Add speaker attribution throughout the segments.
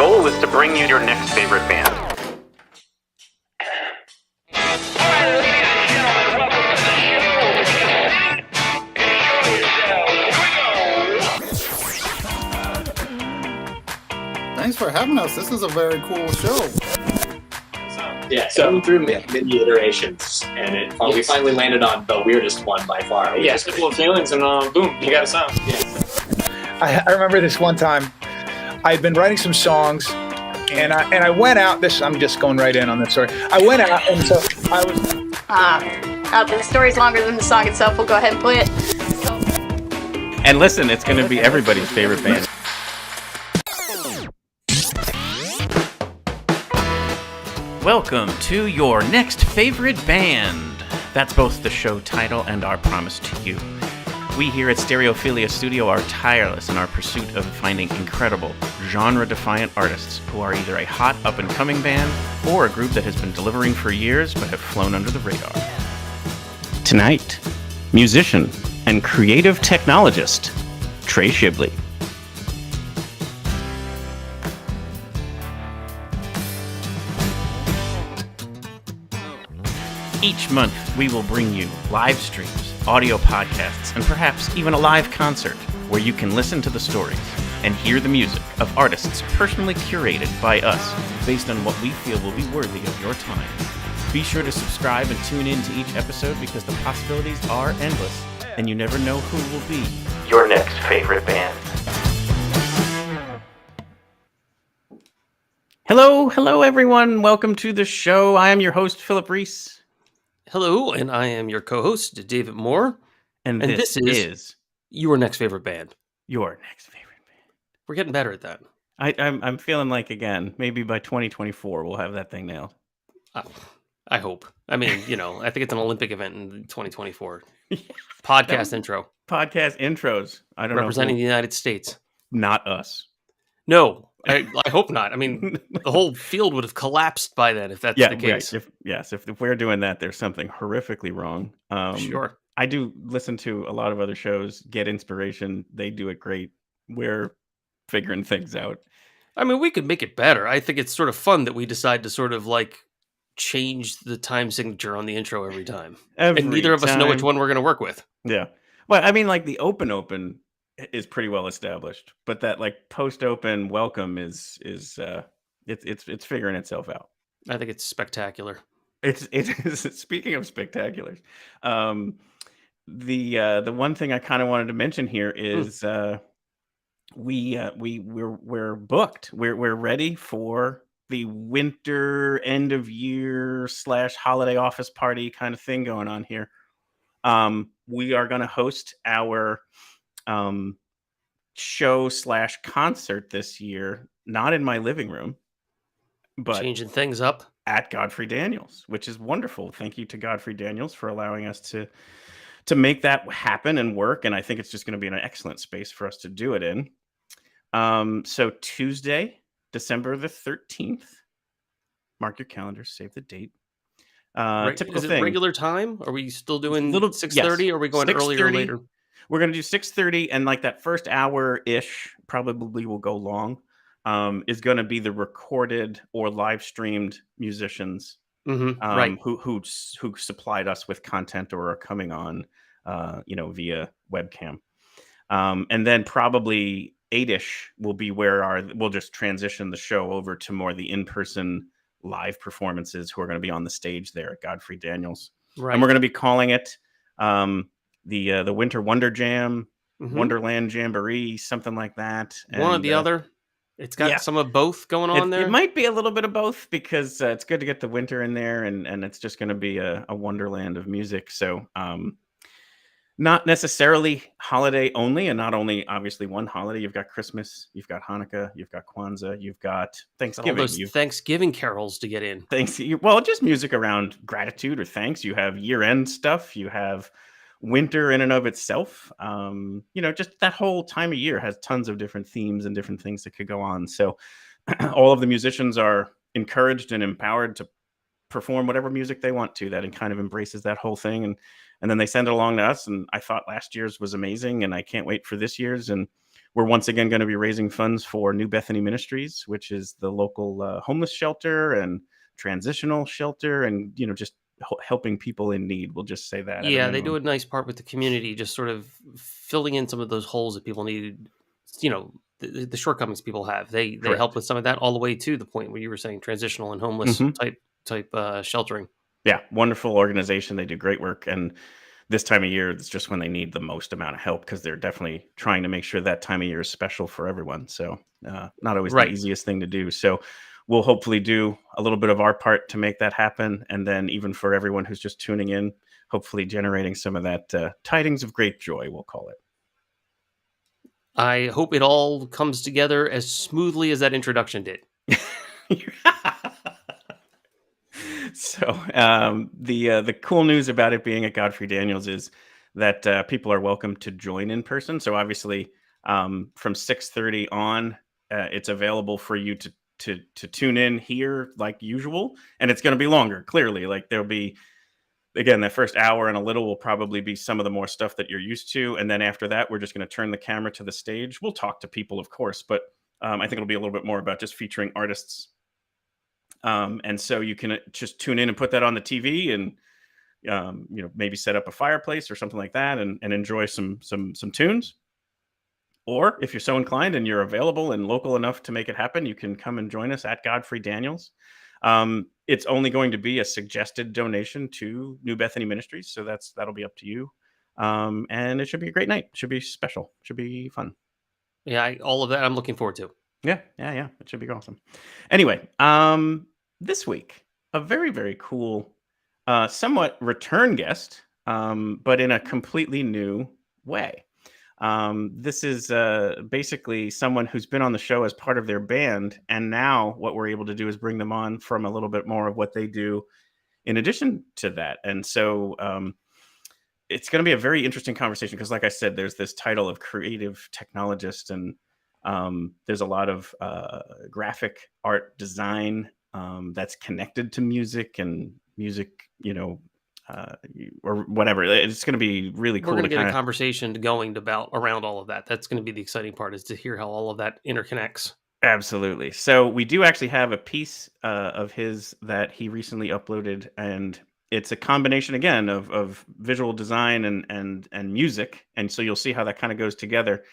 Speaker 1: goal is to bring you your next favorite band.
Speaker 2: Thanks for having us. This is a very cool show.
Speaker 3: Yeah, so through many iterations, and we finally landed on the weirdest one by far.
Speaker 4: Yeah, simple of feelings, and boom, you got a sound.
Speaker 5: I remember this one time. I'd been writing some songs, and I went out. I'm just going right in on this story. I went out, and so I was.
Speaker 6: The story's longer than the song itself. We'll go ahead and play it.
Speaker 1: And listen, it's going to be everybody's favorite band. Welcome to your next favorite band. That's both the show title and our promise to you. We here at Stereophilia Studio are tireless in our pursuit of finding incredible, genre-defiant artists who are either a hot, up-and-coming band or a group that has been delivering for years but have flown under the radar. Tonight, musician and creative technologist, Trey Schibli. Each month, we will bring you live streams, audio podcasts, and perhaps even a live concert where you can listen to the stories and hear the music of artists personally curated by us based on what we feel will be worthy of your time. Be sure to subscribe and tune in to each episode because the possibilities are endless and you never know who will be your next favorite band. Hello everyone. Welcome to the show. I am your host, Philip Reese.
Speaker 4: Hello, and I am your co-host, David Moore.
Speaker 1: And this is
Speaker 4: your next favorite band.
Speaker 1: Your next favorite band.
Speaker 4: We're getting better at that.
Speaker 1: I'm feeling like, again, maybe by 2024 we'll have that thing nailed.
Speaker 4: I hope. I mean, I think it's an Olympic event in 2024. Podcast intro.
Speaker 1: Podcast intros. I don't
Speaker 4: Representing the United States.
Speaker 1: Not us.
Speaker 4: No, I hope not. I mean, the whole field would have collapsed by then if that's the case.
Speaker 1: Right. If we're doing that, there's something horrifically wrong.
Speaker 4: Sure.
Speaker 1: I do listen to a lot of other shows, get inspiration. They do it great. We're figuring things out.
Speaker 4: I mean, we could make it better. I think it's sort of fun that we decide to sort of change the time signature on the intro every time. And neither of us know which one we're going to work with.
Speaker 1: Yeah. Well, I mean, the open is pretty well established, but that post-open welcome is it's figuring itself out.
Speaker 4: I think it's spectacular.
Speaker 1: It is. Speaking of spectaculars, the one thing I kind of wanted to mention here is we're booked. We're ready for the winter end of year / holiday office party kind of thing going on here. We are going to host our show / concert this year, not in my living room, but
Speaker 4: changing things up
Speaker 1: at Godfrey Daniels, which is wonderful. Thank you to Godfrey Daniels for allowing us to make that happen and work. And I think it's just going to be an excellent space for us to do it in. So Tuesday, December the 13th, mark your calendars, save the date. Typical
Speaker 4: is it
Speaker 1: thing.
Speaker 4: Regular time? Are we still doing 6:30? Yes. Or are we going earlier or later?
Speaker 1: We're going to do 6:30, and that first hour-ish, probably will go long, is going to be the recorded or live-streamed musicians
Speaker 4: right.
Speaker 1: who supplied us with content or are coming on, via webcam. And then probably 8-ish will be where we'll just transition the show over to more the in-person live performances who are going to be on the stage there at Godfrey Daniels.
Speaker 4: Right.
Speaker 1: And we're going to be calling it the Winter Wonder Jam, Wonderland Jamboree, something like that.
Speaker 4: One or the other. It's got some of both going on there.
Speaker 1: It might be a little bit of both because it's good to get the winter in there, and it's just going to be a wonderland of music. So not necessarily holiday only, and not only obviously one holiday. You've got Christmas, you've got Hanukkah, you've got Kwanzaa, you've got Thanksgiving.
Speaker 4: All those Thanksgiving carols to get in.
Speaker 1: Well, just music around gratitude or thanks. You have year-end stuff. You have winter in and of itself. Just that whole time of year has tons of different themes and different things that could go on. So all of the musicians are encouraged and empowered to perform whatever music they want to that and kind of embraces that whole thing. And then they send it along to us. And I thought last year's was amazing and I can't wait for this year's. And we're once again going to be raising funds for New Bethany Ministries, which is the local homeless shelter and transitional shelter, and just helping people in need. We'll just say that.
Speaker 4: Yeah, they do a nice part with the community, just sort of filling in some of those holes that people need. The shortcomings people have. They help with some of that, all the way to the point where you were saying transitional and homeless type sheltering.
Speaker 1: Yeah, wonderful organization. They do great work, and this time of year, it's just when they need the most amount of help, because they're definitely trying to make sure that time of year is special for everyone. So not always the easiest thing to do. So we'll hopefully do a little bit of our part to make that happen. And then even for everyone who's just tuning in, hopefully generating some of that tidings of great joy, we'll call it.
Speaker 4: I hope it all comes together as smoothly as that introduction did.
Speaker 1: So the cool news about it being at Godfrey Daniels is that people are welcome to join in person. So obviously from 6:30 on, it's available for you to tune in here like usual, and it's going to be longer. Clearly, like there'll be, again, that first hour and a little will probably be some of the more stuff that you're used to, and then after that, we're just going to turn the camera to the stage. We'll talk to people, of course, but I think it'll be a little bit more about just featuring artists. And so you can just tune in and put that on the TV, and maybe set up a fireplace or something like that, and enjoy some tunes. Or if you're so inclined and you're available and local enough to make it happen, you can come and join us at Godfrey Daniels. It's only going to be a suggested donation to New Bethany Ministries, so that'll be up to you. And it should be a great night. It should be special. It should be fun.
Speaker 4: Yeah, all of that I'm looking forward to.
Speaker 1: Yeah. It should be awesome. Anyway, this week, a very, very cool, somewhat return guest, but in a completely new way. This is basically someone who's been on the show as part of their band, and now what we're able to do is bring them on from a little bit more of what they do in addition to that. And so it's going to be a very interesting conversation, because like I said, there's this title of Creative Technologist, and there's a lot of graphic art design that's connected to music and music, or whatever. It's going to be really cool.
Speaker 4: We're going to get a conversation going around all of that. That's going to be the exciting part, is to hear how all of that interconnects.
Speaker 1: Absolutely. So we do actually have a piece of his that he recently uploaded, and it's a combination again of visual design and music. And so you'll see how that kind of goes together.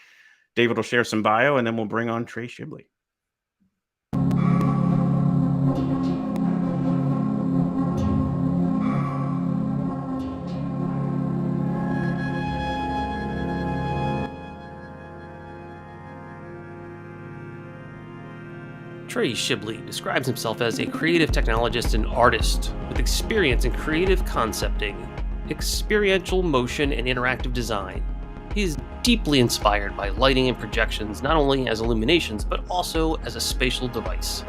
Speaker 1: David will share some bio, and then we'll bring on Trey Schibli.
Speaker 4: Trey Schibli describes himself as a creative technologist and artist with experience in creative concepting, experiential motion, and interactive design. He is deeply inspired by lighting and projections, not only as illuminations, but also as a spatial device.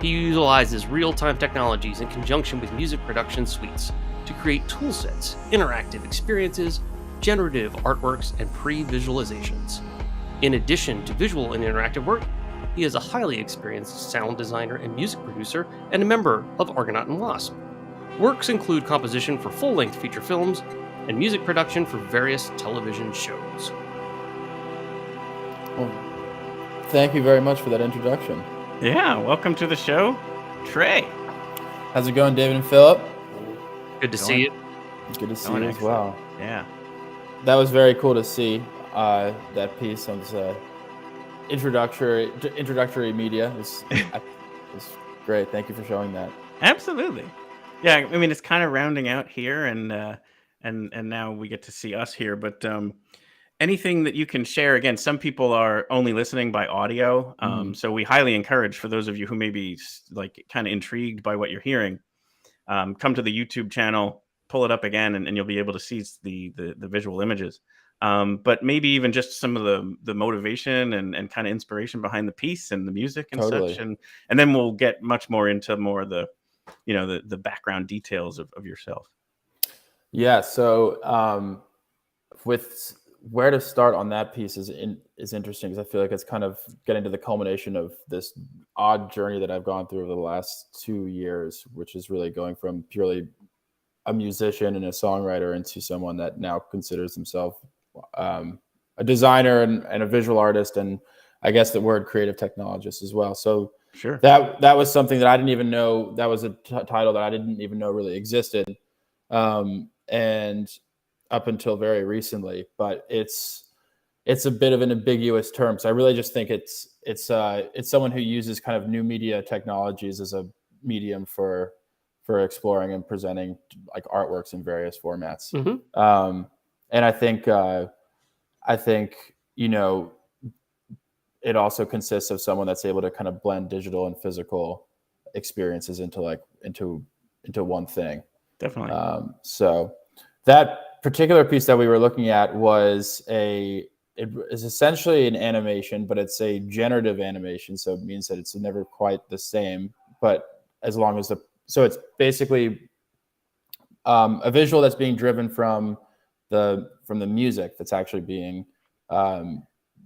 Speaker 4: He utilizes real-time technologies in conjunction with music production suites to create toolsets, interactive experiences, generative artworks, and pre-visualizations. In addition to visual and interactive work, he is a highly experienced sound designer and music producer, and a member of Argonaut and Wasp. Works include composition for full-length feature films and music production for various television shows.
Speaker 7: Well, thank you very much for that introduction.
Speaker 1: Yeah, welcome to the show, Trey.
Speaker 7: How's it going, David and Philip?
Speaker 4: Good to see you.
Speaker 7: Good to see you as well.
Speaker 1: Yeah.
Speaker 7: That was very cool to see, that piece on this introductory media. It's great. Thank you for showing that.
Speaker 1: Absolutely. Yeah, I mean, it's kind of rounding out here, and now we get to see us here. But anything that you can share, again, some people are only listening by audio, so we highly encourage, for those of you who may be like kind of intrigued by what you're hearing, come to the YouTube channel, pull it up again, and you'll be able to see the visual images. But maybe even just some of the motivation and kind of inspiration behind the piece and the music and such, and then we'll get much more into more of the the background details of yourself.
Speaker 7: Yeah. So with where to start on that piece is interesting, because I feel like it's kind of getting to the culmination of this odd journey that I've gone through over the last 2 years, which is really going from purely a musician and a songwriter into someone that now considers himself a designer and a visual artist, and I guess the word creative technologist as well. So
Speaker 1: Sure.
Speaker 7: that was something that I didn't even know. That was a title that I didn't even know really existed, and up until very recently. But it's a bit of an ambiguous term. So I really just think it's someone who uses kind of new media technologies as a medium for exploring and presenting like artworks in various formats. And I think it also consists of someone that's able to kind of blend digital and physical experiences into one thing.
Speaker 1: Definitely.
Speaker 7: So that particular piece that we were looking at it is essentially an animation, but it's a generative animation. So it means that it's never quite the same, but as long as so it's basically a visual that's being driven from the music that's actually being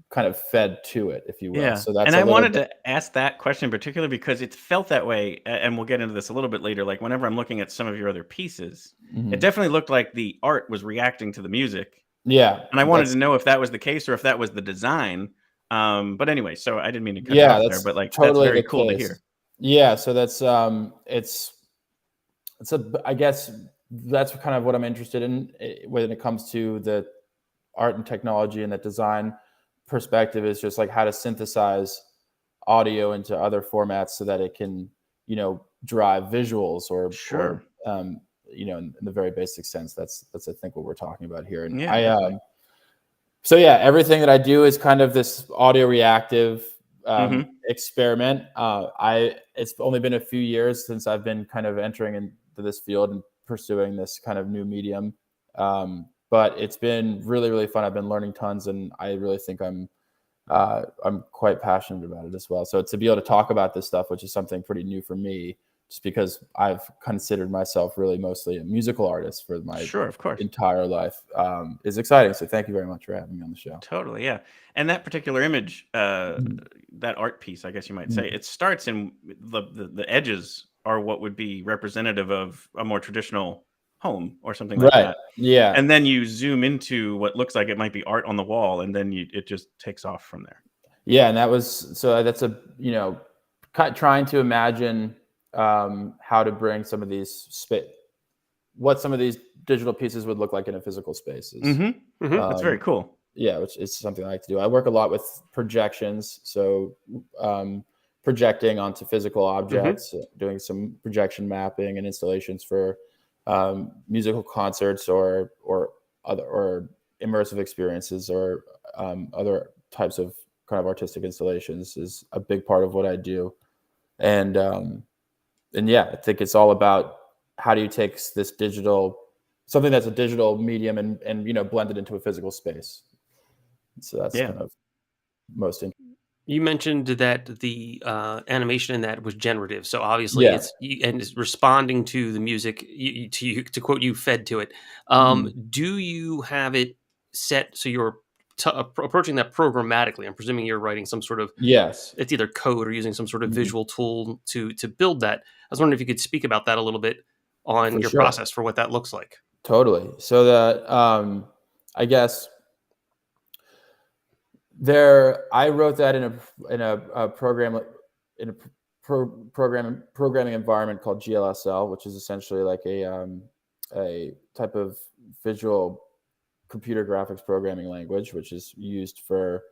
Speaker 7: kind of fed to it, if you will.
Speaker 1: Yeah.
Speaker 7: So that's
Speaker 1: and I wanted to ask that question in particular because it felt that way, and we'll get into this a little bit later. Like whenever I'm looking at some of your other pieces, it definitely looked like the art was reacting to the music.
Speaker 7: Yeah.
Speaker 1: And I wanted to know if that was the case or if that was the design. But anyway, so I didn't mean to cut you off there, but like
Speaker 7: totally
Speaker 1: that's very cool to hear.
Speaker 7: Yeah. So that's I guess that's kind of what I'm interested in when it comes to the art and technology and the design perspective, is just like how to synthesize audio into other formats so that it can, drive visuals or in the very basic sense. That's I think what we're talking about here. And everything that I do is kind of this audio reactive experiment. It's only been a few years since I've been kind of entering into this field and pursuing this kind of new medium. But it's been really, really fun. I've been learning tons, and I really think I'm quite passionate about it as well. So to be able to talk about this stuff, which is something pretty new for me, just because I've considered myself really mostly a musical artist for my entire life, is exciting. So thank you very much for having me on the show.
Speaker 1: Totally, yeah. And that particular image, that art piece, I guess you might say, it starts in the edges are what would be representative of a more traditional home or something like that.
Speaker 7: Yeah.
Speaker 1: And then you zoom into what looks like it might be art on the wall, and then it just takes off from there.
Speaker 7: Yeah, and that's trying to imagine how to bring some of these what some of these digital pieces would look like in a physical spaces.
Speaker 1: That's very cool.
Speaker 7: Yeah, which is something I like to do. I work a lot with projections, so projecting onto physical objects, doing some projection mapping and installations for musical concerts or immersive experiences or other types of kind of artistic installations is a big part of what I do. And I think it's all about how do you take this something that's a digital medium and blend it into a physical space. So that's kind of most interesting.
Speaker 4: You mentioned that the animation in that was generative, so obviously it's responding to the music. To quote you, fed to it. Do you have it set so you're approaching that programmatically? I'm presuming you're writing some sort of it's either code or using some sort of visual tool to build that. I was wondering if you could speak about that a little bit on your process for what that looks like.
Speaker 7: Totally. So that I guess. I wrote that in a programming environment called GLSL, which is essentially like a type of visual computer graphics programming language, which is used for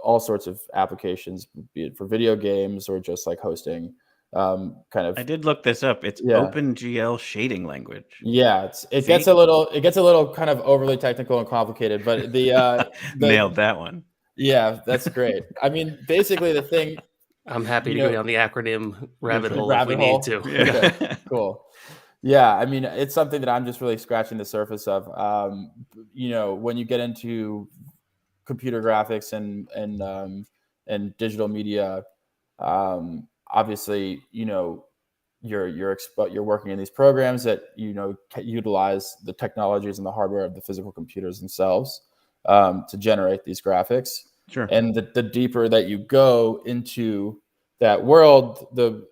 Speaker 7: all sorts of applications, be it for video games or just like hosting. I
Speaker 1: did look this up. It's OpenGL shading language.
Speaker 7: Yeah, it gets a little kind of overly technical and complicated, but the
Speaker 1: nailed that one.
Speaker 7: Yeah, that's great. I mean, basically the thing.
Speaker 4: I'm happy to go down the acronym rabbit hole if we need to.
Speaker 7: Yeah. Okay, cool. Yeah, I mean, it's something that I'm just really scratching the surface of. When you get into computer graphics and digital media, obviously, you're working in these programs that utilize the technologies and the hardware of the physical computers themselves to generate these graphics.
Speaker 1: Sure.
Speaker 7: And the deeper that you go into that world, the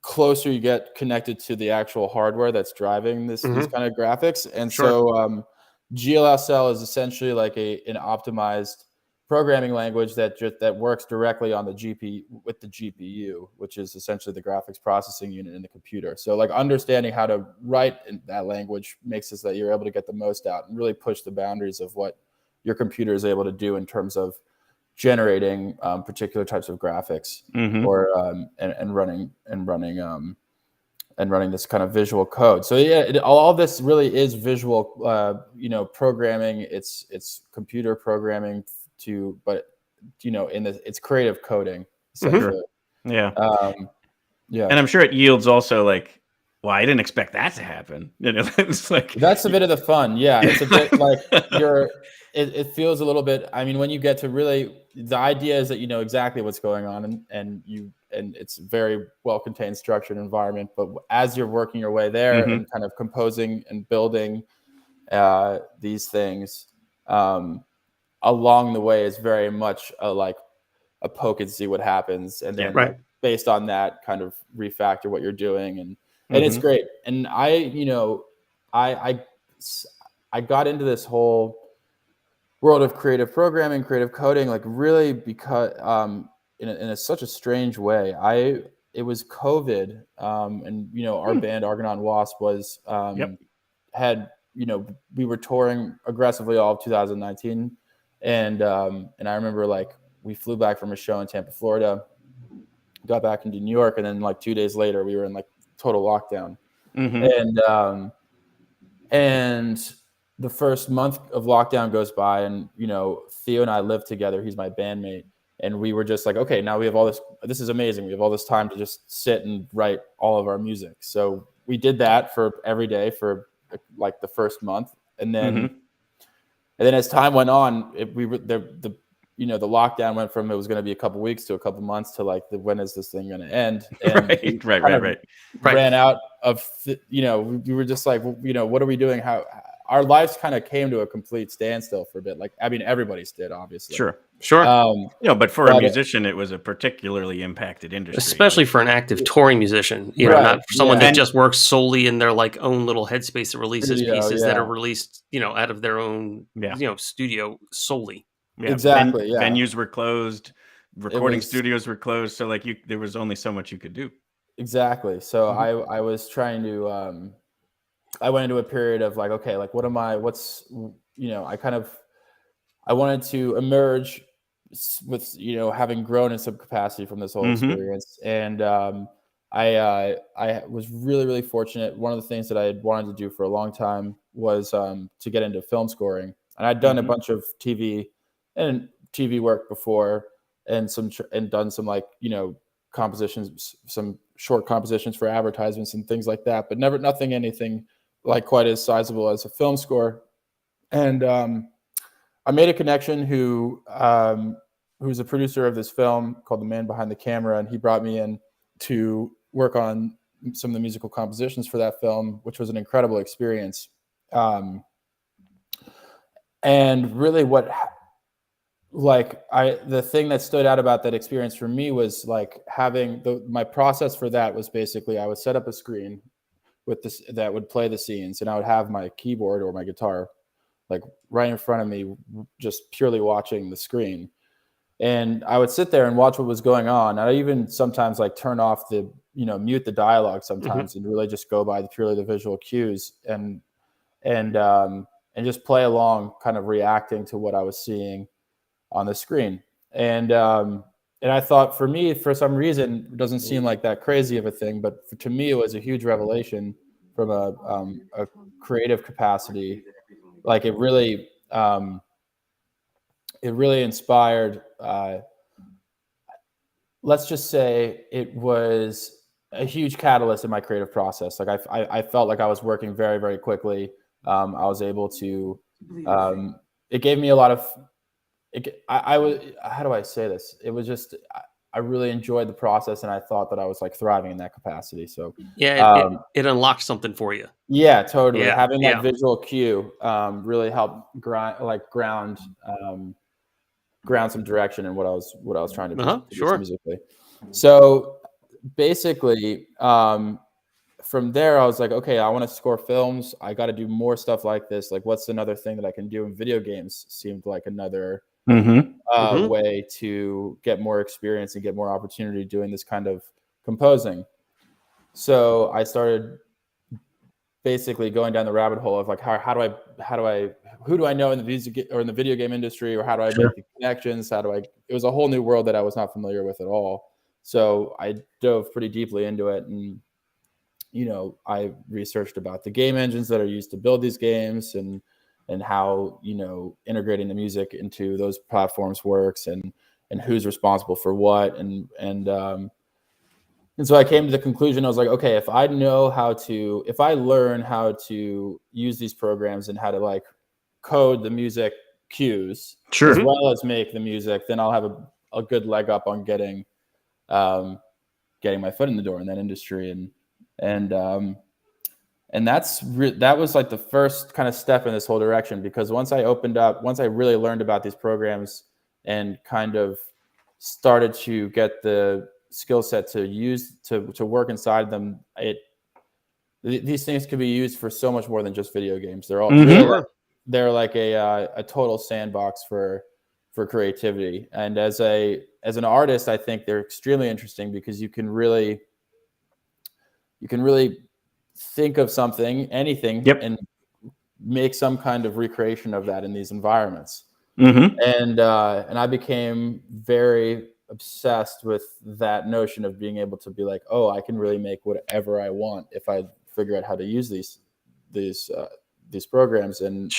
Speaker 7: closer you get connected to the actual hardware that's driving these kind of graphics. And so GLSL is essentially like an optimized programming language that works directly on the GPU with the GPU, which is essentially the graphics processing unit in the computer. So like understanding how to write in that language makes it so that you're able to get the most out and really push the boundaries of what your computer is able to do in terms of generating particular types of graphics or and running this kind of visual code. So yeah, all this really is visual, programming. It's computer programming but it's creative coding essentially.
Speaker 1: Yeah.
Speaker 7: Yeah.
Speaker 1: And I'm sure it yields also like, well, I didn't expect that to happen. It's like
Speaker 7: that's a bit of the fun. Yeah, it's a bit like it feels a little bit. I mean, when you get to really, the idea is that you know exactly what's going on, and it's a very well contained, structured environment. But as you're working your way there and kind of composing and building these things along the way, is very much a poke and see what happens, and then based on that, kind of refactor what you're doing, and it's great. And I got into this whole world of creative programming, creative coding, like really because in such a strange way. It was COVID, and our band Argonaut and Wasp was we were touring aggressively all of 2019, and I remember like we flew back from a show in Tampa, Florida, got back into New York, and then like 2 days later we were in like total lockdown. And the first month of lockdown goes by, and Theo and I live together. He's my bandmate, and we were just like, okay, now we have all this is amazing. We have all this time to just sit and write all of our music. So we did that for every day for like the first month, and then as time went on, the lockdown went from it was going to be a couple weeks to a couple months to like when is this thing going to end? And
Speaker 1: right.
Speaker 7: Ran out of we were just like, what are we doing? How our lives kind of came to a complete standstill for a bit. Like, I mean, everybody's did, obviously.
Speaker 1: Sure.
Speaker 7: But
Speaker 1: for a musician, it was a particularly impacted industry,
Speaker 4: especially for an active touring musician. Not for someone that just works solely in their like own little headspace that releases pieces that are released, out of their own, studio solely.
Speaker 7: Yeah. Exactly.
Speaker 1: Venues were closed, recording studios were closed, so like there was only so much you could do.
Speaker 7: Exactly. So I was trying to. I went into a period of like, okay, like I wanted to emerge with, having grown in some capacity from this whole experience. And I was really, really fortunate. One of the things that I had wanted to do for a long time was to get into film scoring. And I'd done a bunch of TV work before, and done some like, compositions, some short compositions for advertisements and things like that, but anything like quite as sizable as a film score. And I made a connection who's a producer of this film called The Man Behind the Camera, and he brought me in to work on some of the musical compositions for that film, which was an incredible experience. And really the thing that stood out about that experience for me was like having my process for that was basically I would set up a screen with this that would play the scenes, and I would have my keyboard or my guitar like right in front of me, just purely watching the screen. And I would sit there and watch what was going on. I even sometimes like turn off mute the dialogue sometimes and really just go by purely the visual cues and just play along, kind of reacting to what I was seeing on the screen. And I thought for me, for some reason, it doesn't seem like that crazy of a thing, but to me, it was a huge revelation from a creative capacity. Like it really inspired. Let's just say it was a huge catalyst in my creative process. Like I felt like I was working very, very quickly. I was able to. It gave me a lot of. I was. How do I say this? It was just. I really enjoyed the process, and I thought that I was like thriving in that capacity. So
Speaker 4: it unlocked something for you.
Speaker 7: Yeah, totally. Having that visual cue really helped ground some direction in what I was trying to do musically. So basically, from there, I was like, okay, I want to score films. I got to do more stuff like this. Like, what's another thing that I can do? And video games seemed like another way to get more experience and get more opportunity doing this kind of composing. So I started basically going down the rabbit hole of like, who do I know in the music or in the video game industry, or how do I make the connections? It was a whole new world that I was not familiar with at all. So I dove pretty deeply into it, and I researched about the game engines that are used to build these games, and how integrating the music into those platforms works, and who's responsible for what, and so I came to the conclusion. I was like, okay, if I learn how to use these programs and how to like code the music cues as well as make the music, then I'll have a good leg up on getting my foot in the door in that industry. And that was like the first kind of step in this whole direction, because once I really learned about these programs and kind of started to get the skill set to use to work inside them, these things can be used for so much more than just video games. They're all they're like a total sandbox for creativity. And as an artist, I think they're extremely interesting, because you can really think of anything, and make some kind of recreation of that in these environments. And I became very obsessed with that notion of being able to be like, oh, I can really make whatever I want if I figure out how to use these programs and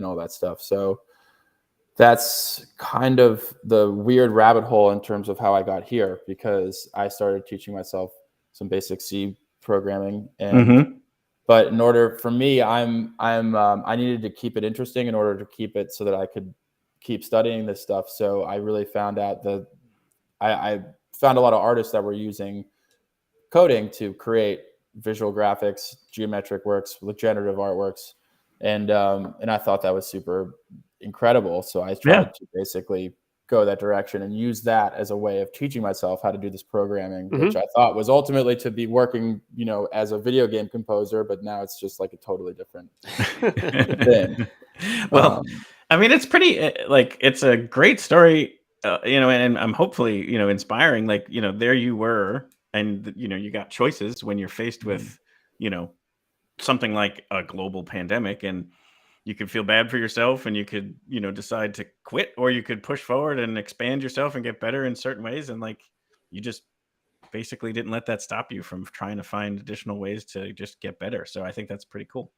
Speaker 7: all that stuff. So that's kind of the weird rabbit hole in terms of how I got here, because I started teaching myself some basic C programming, and but in order for me, I needed to keep it interesting in order to keep it so that I could keep studying this stuff. So I really found out that I found a lot of artists that were using coding to create visual graphics, geometric works, generative artworks, and I thought that was super incredible. So I tried to basically go that direction and use that as a way of teaching myself how to do this programming, which I thought was ultimately to be working, as a video game composer, but now it's just like a totally different thing.
Speaker 1: Well, I mean, it's pretty it's a great story, and I'm hopefully, inspiring. Like, there you were, and you got choices when you're faced with, something like a global pandemic, and you could feel bad for yourself, and you could, decide to quit, or you could push forward and expand yourself and get better in certain ways. And like, you just basically didn't let that stop you from trying to find additional ways to just get better. So I think that's pretty cool.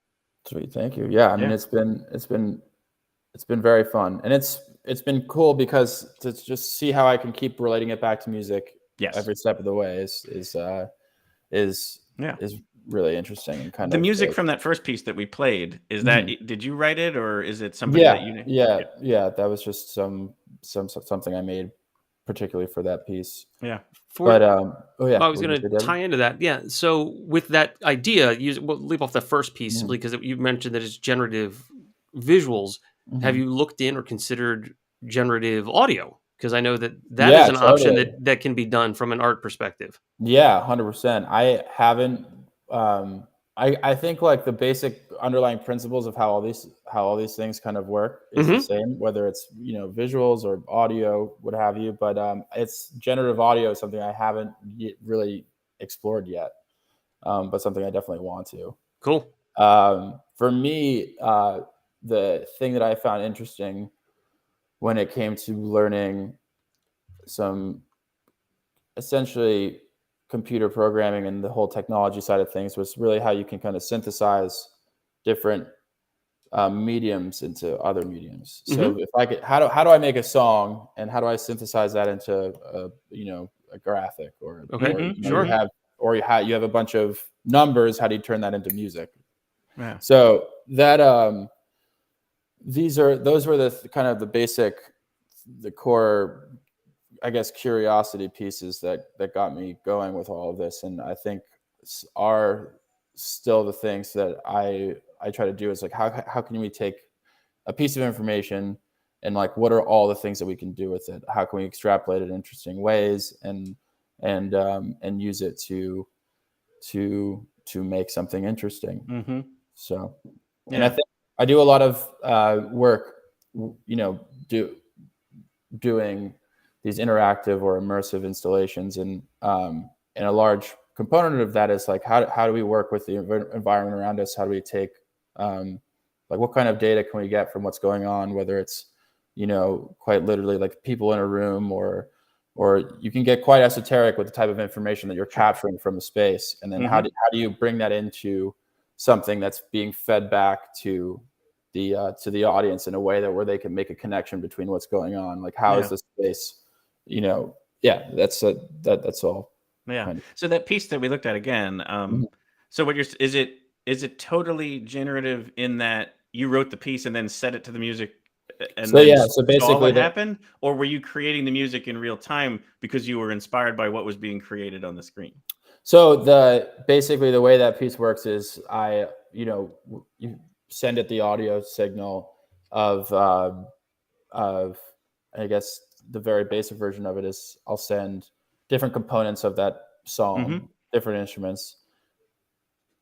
Speaker 7: Sweet. Thank you. Yeah. I mean, it's been very fun, and it's been cool because to just see how I can keep relating it back to music every step of the way is really interesting. And kind
Speaker 1: the
Speaker 7: of
Speaker 1: music from that first piece that we played, is that did you write it, or is it somebody that you
Speaker 7: that was just something I made particularly for that piece.
Speaker 4: I was going to tie into that. So with that idea, we'll leave off the first piece simply because you mentioned that it's generative visuals. Have you looked in or considered generative audio? Because I know that is an option that can be done from an art perspective.
Speaker 7: Yeah, 100%. I haven't. I think like the basic underlying principles of how all these things kind of work is the same, whether it's visuals or audio, what have you. But it's generative audio is something I haven't really explored yet, but something I definitely want to.
Speaker 4: Cool.
Speaker 7: For me, the thing that I found interesting when it came to learning some essentially computer programming and the whole technology side of things was really how you can kind of synthesize different mediums into other mediums. So if I could, how do I make a song, and how do I synthesize that into a graphic or you have a bunch of numbers, how do you turn that into music?
Speaker 1: Yeah.
Speaker 7: So that those were the kind of the basic, the core, I guess, curiosity pieces that got me going with all of this. And I think are still the things that I try to do is like, how can we take a piece of information and like, what are all the things that we can do with it? How can we extrapolate it in interesting ways and use it to make something interesting.
Speaker 1: Mm-hmm.
Speaker 7: So,
Speaker 1: Yeah.
Speaker 7: and I think I do a lot of work, doing these interactive or immersive installations, and a large component of that is like how do we work with the environment around us? How do we take like what kind of data can we get from what's going on, whether it's quite literally like people in a room, or you can get quite esoteric with the type of information that you're capturing from the space, and then how do you bring that into something that's being fed back to the audience in a way that where they can make a connection between what's going on, like how is the space, that's all.
Speaker 1: Yeah.
Speaker 7: Kind of.
Speaker 1: So that piece that we looked at again, so what is it totally generative in that you wrote the piece and then set it to the music and
Speaker 7: so basically
Speaker 1: saw what happened, or were you creating the music in real time because you were inspired by what was being created on the screen?
Speaker 7: So basically the way that piece works is you send it the audio signal of I guess the very basic version of it is I'll send different components of that song, different instruments,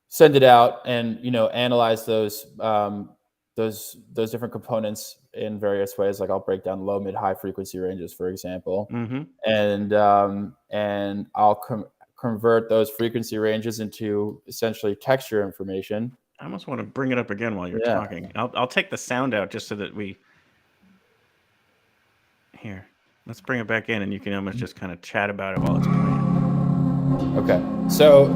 Speaker 7: send it out, and analyze those different components in various ways. Like I'll break down low, mid, high frequency ranges, for example, and I'll convert those frequency ranges into essentially texture information.
Speaker 1: I almost want to bring it up again while you're talking. I'll take the sound out just so that here. Let's bring it back in, and you can almost just kind of chat about it while it's playing.
Speaker 7: Okay. So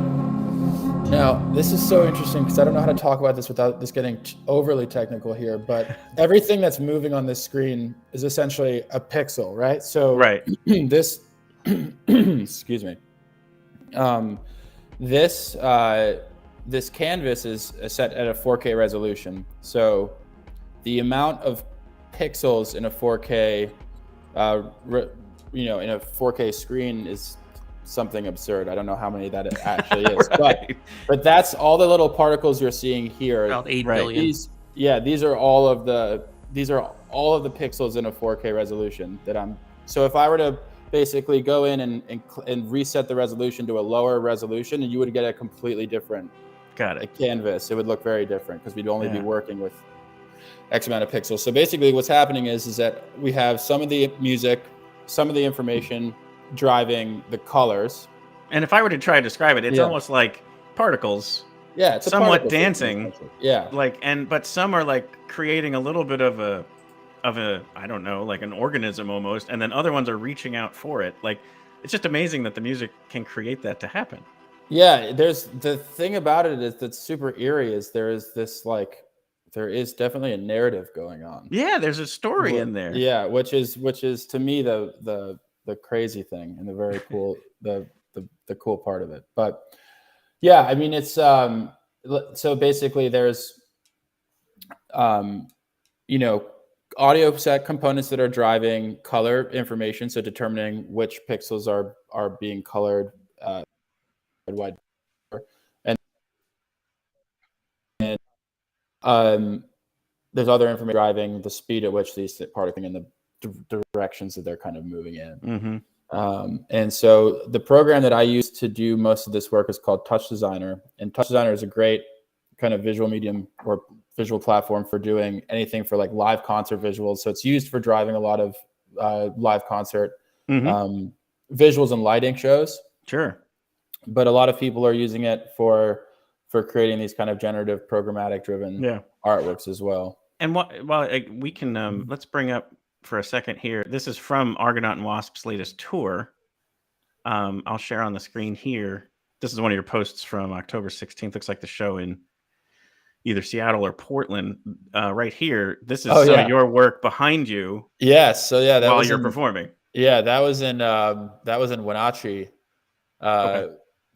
Speaker 7: now this is so interesting because I don't know how to talk about this without this getting overly technical here, but everything that's moving on this screen is essentially a pixel, right? So this, excuse me. This canvas is set at a 4K resolution. So the amount of pixels in a 4K, in a 4K screen is something absurd. I don't know how many that it actually is, but that's all the little particles you're seeing here.
Speaker 4: About 8 billion.
Speaker 7: These are all of the pixels in a 4K resolution so if I were to basically go in and reset the resolution to a lower resolution, and you would get a completely different canvas. It would look very different because we'd only be working with X amount of pixels. So basically what's happening is that we have some of the music, some of the information driving the colors.
Speaker 1: And if I were to try to describe it, it's almost like particles.
Speaker 7: Yeah, it's
Speaker 1: somewhat dancing.
Speaker 7: Yeah.
Speaker 1: But some are like creating a little bit of a I don't know, like an organism almost, and then other ones are reaching out for it. Like it's just amazing that the music can create that to happen.
Speaker 7: Yeah, there's the thing about it is that's super eerie is there is definitely a narrative going on.
Speaker 1: Yeah, there's a story in there.
Speaker 7: Yeah, which is to me the crazy thing and the very cool the cool part of it. But yeah, I mean it's so basically there's audio set components that are driving color information, so determining which pixels are being colored wide, and there's other information driving the speed at which these particles in the directions that they're kind of moving in. And so the program that I use to do most of this work is called Touch Designer, and Touch Designer is a great kind of visual medium or visual platform for doing anything for like live concert visuals. So it's used for driving a lot of live concert visuals and lighting shows. Sure. But a lot of people are using it for creating these kind of generative programmatic driven artworks as well.
Speaker 1: And we can let's bring up for a second here. This is from Argonaut and Wasp's latest tour. I'll share on the screen here. This is one of your posts from October 16th. Looks like the show in either Seattle or Portland. Right here. This is your work behind you.
Speaker 7: Yes. So yeah,
Speaker 1: while you're performing.
Speaker 7: Yeah, that was in Wenatchee,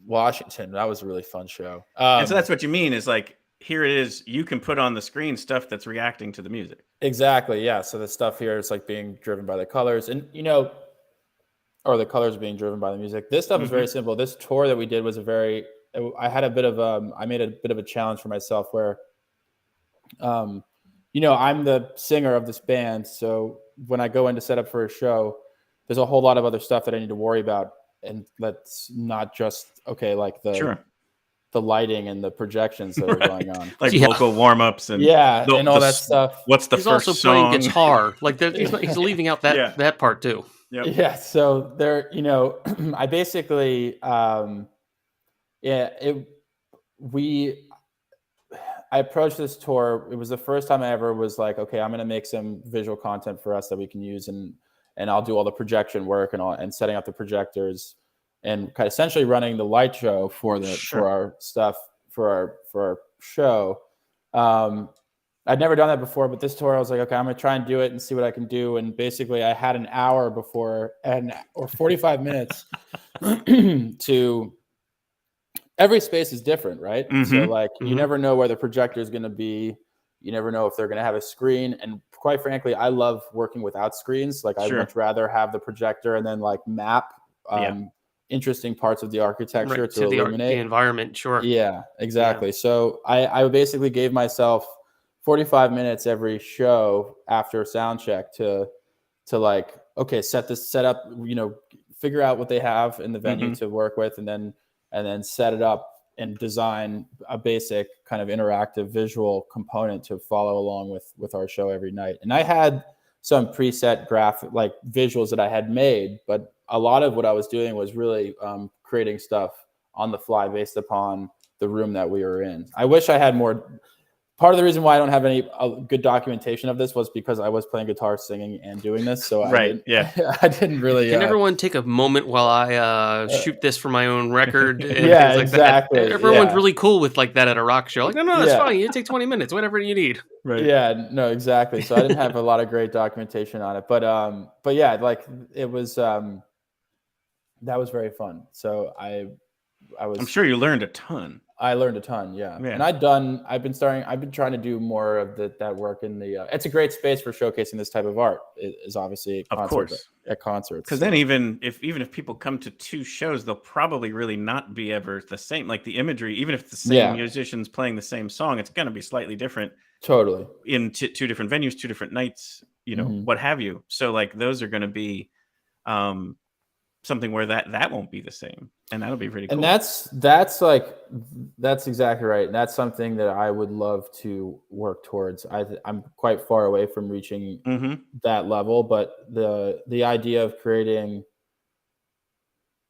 Speaker 7: Washington. That was a really fun show.
Speaker 1: And so that's what you mean is like, here it is. You can put on the screen stuff that's reacting to the music.
Speaker 7: Exactly. Yeah. So the stuff here is like being driven by the colors, and or the colors being driven by the music. This stuff is very simple. This tour that we did was I had a bit of I made a bit of a challenge for myself where, I'm the singer of this band. So when I go in to set up for a show, there's a whole lot of other stuff that I need to worry about. And that's not just, the the lighting and the projections that are going on.
Speaker 1: Like vocal warm-ups and
Speaker 7: and all that stuff.
Speaker 1: What's the
Speaker 4: He's
Speaker 1: first
Speaker 4: also
Speaker 1: song?
Speaker 4: playing guitar. Like he's leaving out that part too.
Speaker 1: Yep.
Speaker 7: Yeah. So there, I basically, I approached this tour. It was the first time I ever was like, okay, I'm going to make some visual content for us that we can use, and I'll do all the projection work and setting up the projectors and kind of essentially running the light show for our stuff for our show. I'd never done that before, but this tour I was like, okay, I'm going to try and do it and see what I can do. And basically I had an hour before or 45 minutes to. Every space is different, right?
Speaker 1: Mm-hmm.
Speaker 7: So like you never know where the projector is going to be. You never know if they're going to have a screen. And quite frankly, I love working without screens. Like I'd much rather have the projector and then like map interesting parts of the architecture to illuminate
Speaker 4: the environment. Sure.
Speaker 7: Yeah, exactly. Yeah. So I basically gave myself 45 minutes every show after sound check to like, okay, set up, figure out what they have in the venue to work with, and then set it up and design a basic kind of interactive visual component to follow along with our show every night. And I had some preset graphic like visuals that I had made, but a lot of what I was doing was really creating stuff on the fly based upon the room that we were in. I wish I had more. Part of the reason why I don't have any good documentation of this was because I was playing guitar, singing, and doing this. So I didn't really.
Speaker 4: Can everyone take a moment while I shoot this for my own record? And
Speaker 7: yeah,
Speaker 4: things like
Speaker 7: exactly.
Speaker 4: That? Everyone's really cool with like that at a rock show. Like, no, that's fine. You take 20 minutes, whatever you need.
Speaker 1: Right.
Speaker 7: Yeah, no, exactly. So I didn't have a lot of great documentation on it, but yeah, like it was. That was very fun. So I'm
Speaker 1: sure you learned a ton.
Speaker 7: I learned a ton, yeah. And I've been trying to do more of that work in the. It's a great space for showcasing this type of art. It is obviously at concerts.
Speaker 1: Because then even if people come to two shows, they'll probably really not be ever the same. Like the imagery, even if it's the same musicians playing the same song, it's going to be slightly different.
Speaker 7: Totally.
Speaker 1: In two different venues, 2 different nights, what have you. So like those are going to be something where that won't be the same, and that'll be pretty cool.
Speaker 7: And that's exactly right. And that's something that I would love to work towards. I'm quite far away from reaching that level, but the idea of creating,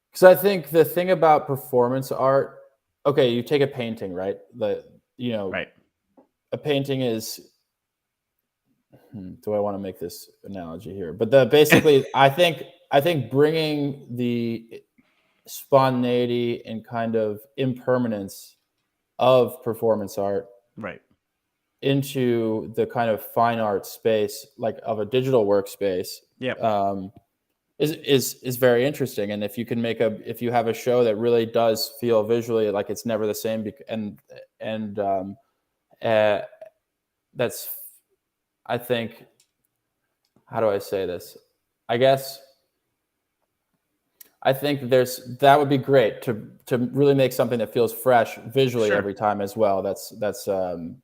Speaker 7: because I think the thing about performance art, okay, you take a painting, right?
Speaker 1: Right.
Speaker 7: A painting is. Do I want to make this analogy here? But basically, I think bringing the spontaneity and kind of impermanence of performance art into the kind of fine art space, like of a digital workspace, is very interesting. And if you can if you have a show that really does feel visually like it's never the same, that's, I think, how do I say this? I think that would be great to really make something that feels fresh visually every time as well. That's well,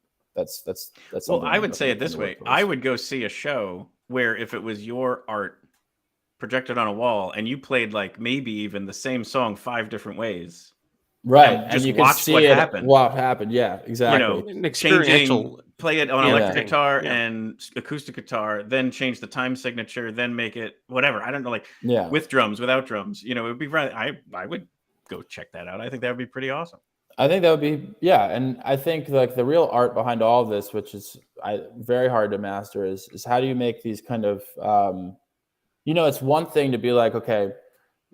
Speaker 1: I would say it this way. I would go see a show where if it was your art projected on a wall and you played like maybe even the same song 5 different ways.
Speaker 7: Right.
Speaker 1: And just watch what happened.
Speaker 7: What happened. Yeah, exactly.
Speaker 4: An experiential.
Speaker 1: Play it on electric guitar and acoustic guitar, then change the time signature, then make it whatever. I don't know, with drums, without drums. It would be right. I would go check that out. I think that would be pretty awesome.
Speaker 7: I think that would be, and I think like the real art behind all of this, which is very hard to master, is how do you make these kind of, it's one thing to be like, okay,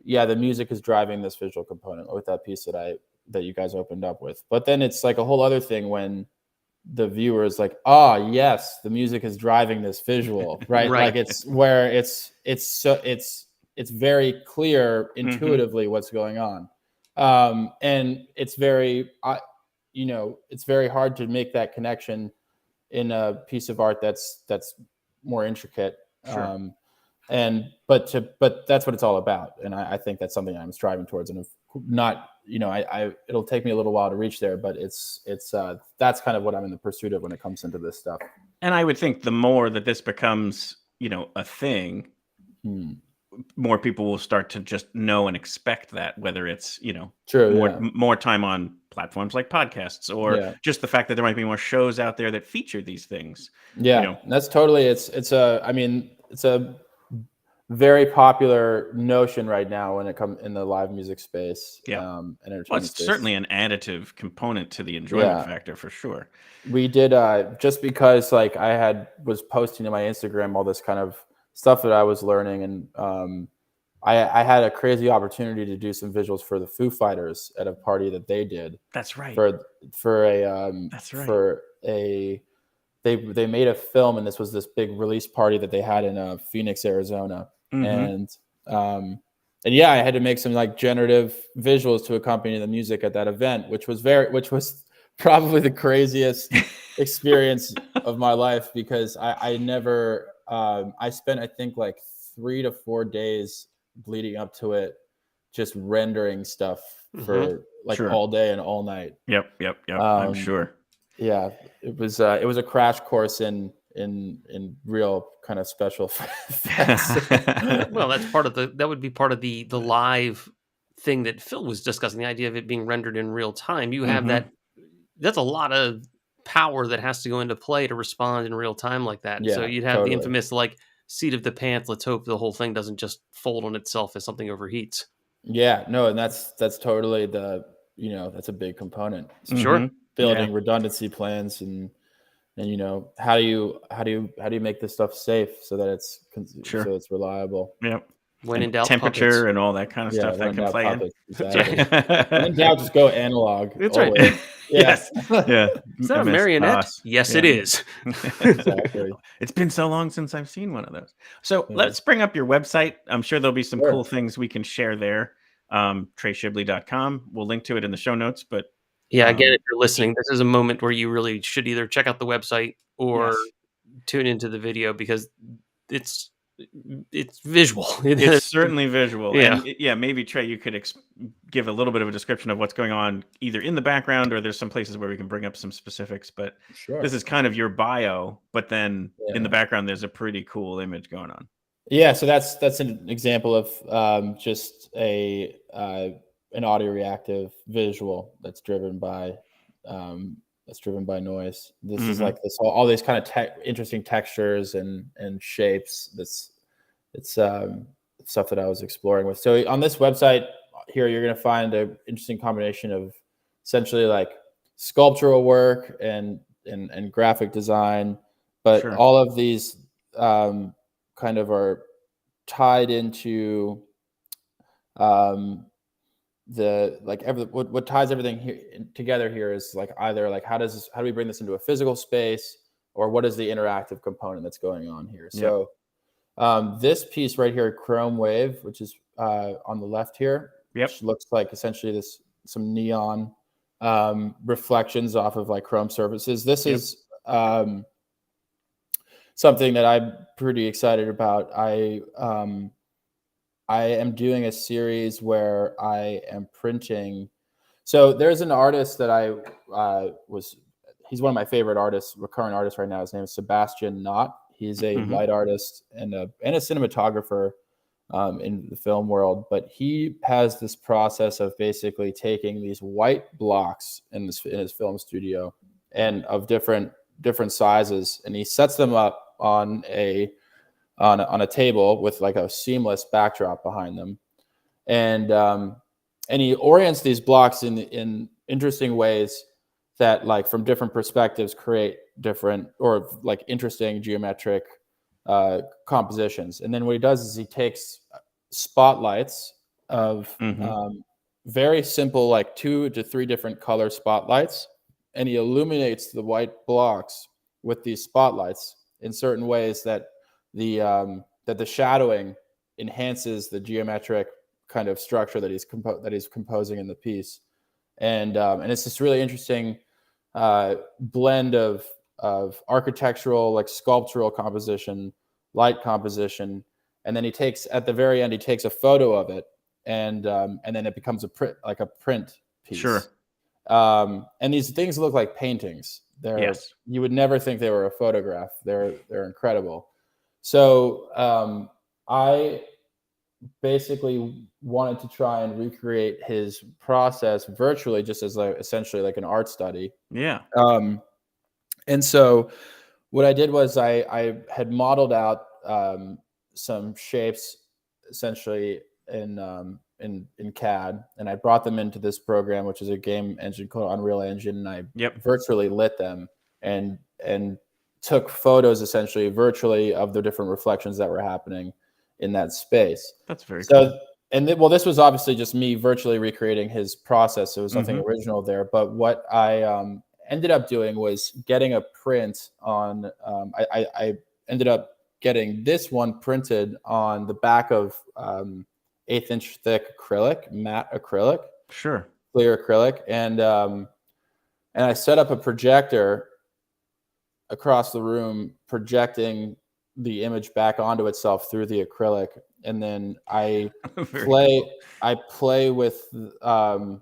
Speaker 7: the music is driving this visual component with that piece that you guys opened up with, but then it's like a whole other thing when the viewer is like, yes, the music is driving this visual, right? Like it's where it's very clear intuitively what's going on. And it's very, it's very hard to make that connection in a piece of art that's more intricate.
Speaker 1: Sure.
Speaker 7: But that's what it's all about. And I think that's something I'm striving towards. And if not, it'll take me a little while to reach there, but it's that's kind of what I'm in the pursuit of when it comes into this stuff.
Speaker 1: And I would think the more that this becomes, a thing, more people will start to just know and expect that, whether it's,
Speaker 7: True.
Speaker 1: more time on platforms like podcasts, or just the fact that there might be more shows out there that feature these things.
Speaker 7: Yeah, that's totally, it's a very popular notion right now when it comes in the live music space. And entertainment
Speaker 1: well, it's
Speaker 7: space.
Speaker 1: certainly an additive component to the enjoyment factor for sure.
Speaker 7: We did just because like I was posting to my Instagram all this kind of stuff that I was learning, and I had a crazy opportunity to do some visuals for the Foo Fighters at a party that they did.
Speaker 1: That's right.
Speaker 7: They made a film, and this was this big release party that they had in Phoenix, Arizona. And I had to make some like generative visuals to accompany the music at that event, which was probably the craziest experience of my life, because I never I spent I think like 3 to 4 days leading up to it just rendering stuff for all day and all night.
Speaker 1: Yep. I'm sure.
Speaker 7: Yeah, it was a crash course in real kind of special effects.
Speaker 4: Well, that would be part of the live thing that Phil was discussing, the idea of it being rendered in real time. You have that's a lot of power that has to go into play to respond in real time like that.
Speaker 7: Yeah,
Speaker 4: so you'd have the infamous like seat of the pants. Let's hope the whole thing doesn't just fold on itself as something overheats.
Speaker 7: Yeah, no, and that's totally that's a big component.
Speaker 4: Sure.
Speaker 7: Building redundancy plans and how do you make this stuff safe so that it's so it's reliable.
Speaker 1: Yep.
Speaker 4: When in doubt,
Speaker 1: temperature
Speaker 4: puppets.
Speaker 1: and all that kind of stuff that can play in.
Speaker 7: Exactly. When in doubt, just go analog.
Speaker 4: That's right.
Speaker 1: Yes. Yeah.
Speaker 4: Is that a marionette? Yes, it is.
Speaker 7: Exactly.
Speaker 1: It's been so long since I've seen one of those. So let's bring up your website. I'm sure there'll be some cool things we can share there. TreySchibli.com. We'll link to it in the show notes, but
Speaker 4: again, if you're listening, this is a moment where you really should either check out the website or tune into the video, because it's visual.
Speaker 1: It's certainly visual.
Speaker 4: Yeah.
Speaker 1: And maybe Trey, you could give a little bit of a description of what's going on either in the background, or there's some places where we can bring up some specifics, but this is kind of your bio, but then in the background, there's a pretty cool image going on.
Speaker 7: Yeah. So that's an example of just an audio reactive visual that's driven by noise. This is like all these kind of interesting textures and shapes. It's stuff that I was exploring with. So on this website here, you're going to find an interesting combination of essentially like sculptural work and graphic design, but all of these kind of are tied into what ties everything here together here is like either like how do we bring this into a physical space, or what is the interactive component that's going on here. So this piece right here, Chrome Wave, which is on the left here, which looks like essentially some neon reflections off of like chrome surfaces. This is something that I'm pretty excited about. I am doing a series where I am printing. So there's an artist that he's one of my favorite artists, recurrent artists right now. His name is Sebastian Knott. He's a light artist and a cinematographer in the film world. But he has this process of basically taking these white blocks in his film studio and of different sizes, and he sets them up on a table with like a seamless backdrop behind them, and he orients these blocks in interesting ways that, like, from different perspectives, create different or like interesting geometric compositions. And then what he does is he takes spotlights of very simple, like 2 to 3 different color spotlights, and he illuminates the white blocks with these spotlights in certain ways that the shadowing enhances the geometric kind of structure that he's composing in the piece, and it's this really interesting blend of architectural, like sculptural composition, light composition, and then at the very end he takes a photo of it, and then it becomes a print piece.
Speaker 1: Sure.
Speaker 7: And these things look like paintings. You would never think they were a photograph. They're incredible. So I basically wanted to try and recreate his process virtually, just as essentially like an art study.
Speaker 1: Yeah.
Speaker 7: And so what I did was I had modeled out some shapes essentially in CAD, and I brought them into this program, which is a game engine called Unreal Engine, and I virtually lit them and took photos essentially virtually of the different reflections that were happening in that space.
Speaker 1: That's very cool.
Speaker 7: And this was obviously just me virtually recreating his process. There was nothing original there. But what I ended up doing was getting a print on. I ended up getting this one printed on the back of 1/8-inch thick acrylic, matte acrylic, clear acrylic, and I set up a projector across the room, projecting the image back onto itself through the acrylic, and then I play with the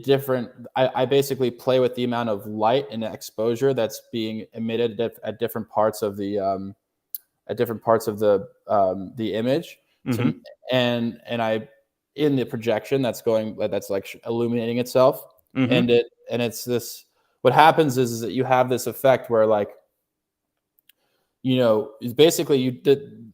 Speaker 7: different. I basically play with the amount of light and exposure that's being emitted at different parts of the image, and I in the projection that's like illuminating itself, and it's this. What happens is that you have this effect where, like, basically the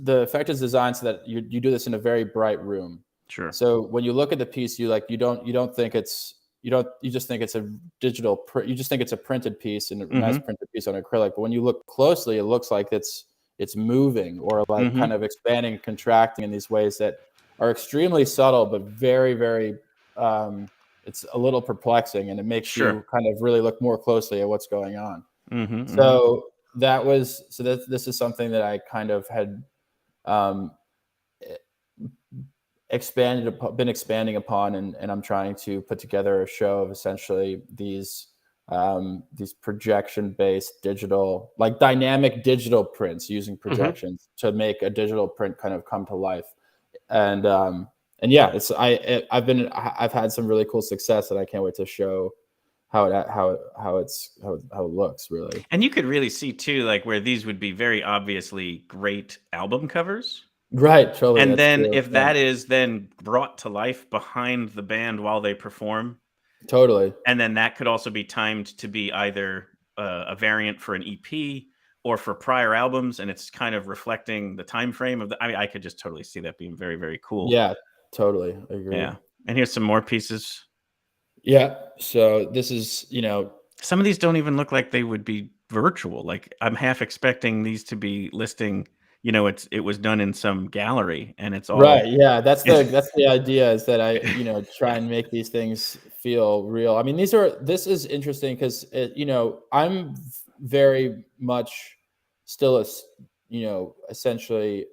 Speaker 7: effect is designed so that you do this in a very bright room.
Speaker 1: Sure.
Speaker 7: So when you look at the piece, you just think it's a digital print. You just think it's a printed piece and a nice printed piece on acrylic. But when you look closely, it looks like it's moving or like kind of expanding and contracting in these ways that are extremely subtle, but very, very, it's a little perplexing, and it makes you kind of really look more closely at what's going on. This is something that I kind of had been expanding upon, and I'm trying to put together a show of essentially these projection-based digital, like dynamic digital prints using projections to make a digital print kind of come to life. And yeah, I've had some really cool success, and I can't wait to show how it looks, really.
Speaker 1: And you could really see too, like, where these would be very obviously great album covers.
Speaker 7: Right, totally.
Speaker 1: And then if that is then brought to life behind the band while they perform.
Speaker 7: Totally.
Speaker 1: And then that could also be timed to be either a variant for an EP or for prior albums, and it's kind of reflecting the time frame of I could just totally see that being very, very cool.
Speaker 7: Yeah, totally. I agree.
Speaker 1: Yeah. And here's some more pieces.
Speaker 7: Yeah. So this is,
Speaker 1: some of these don't even look like they would be virtual. Like, I'm half expecting these to be listing, it was done in some gallery, and it's all
Speaker 7: right. Yeah. That's the idea, is that I, try and make these things feel real. I mean, this is interesting because I'm very much still essentially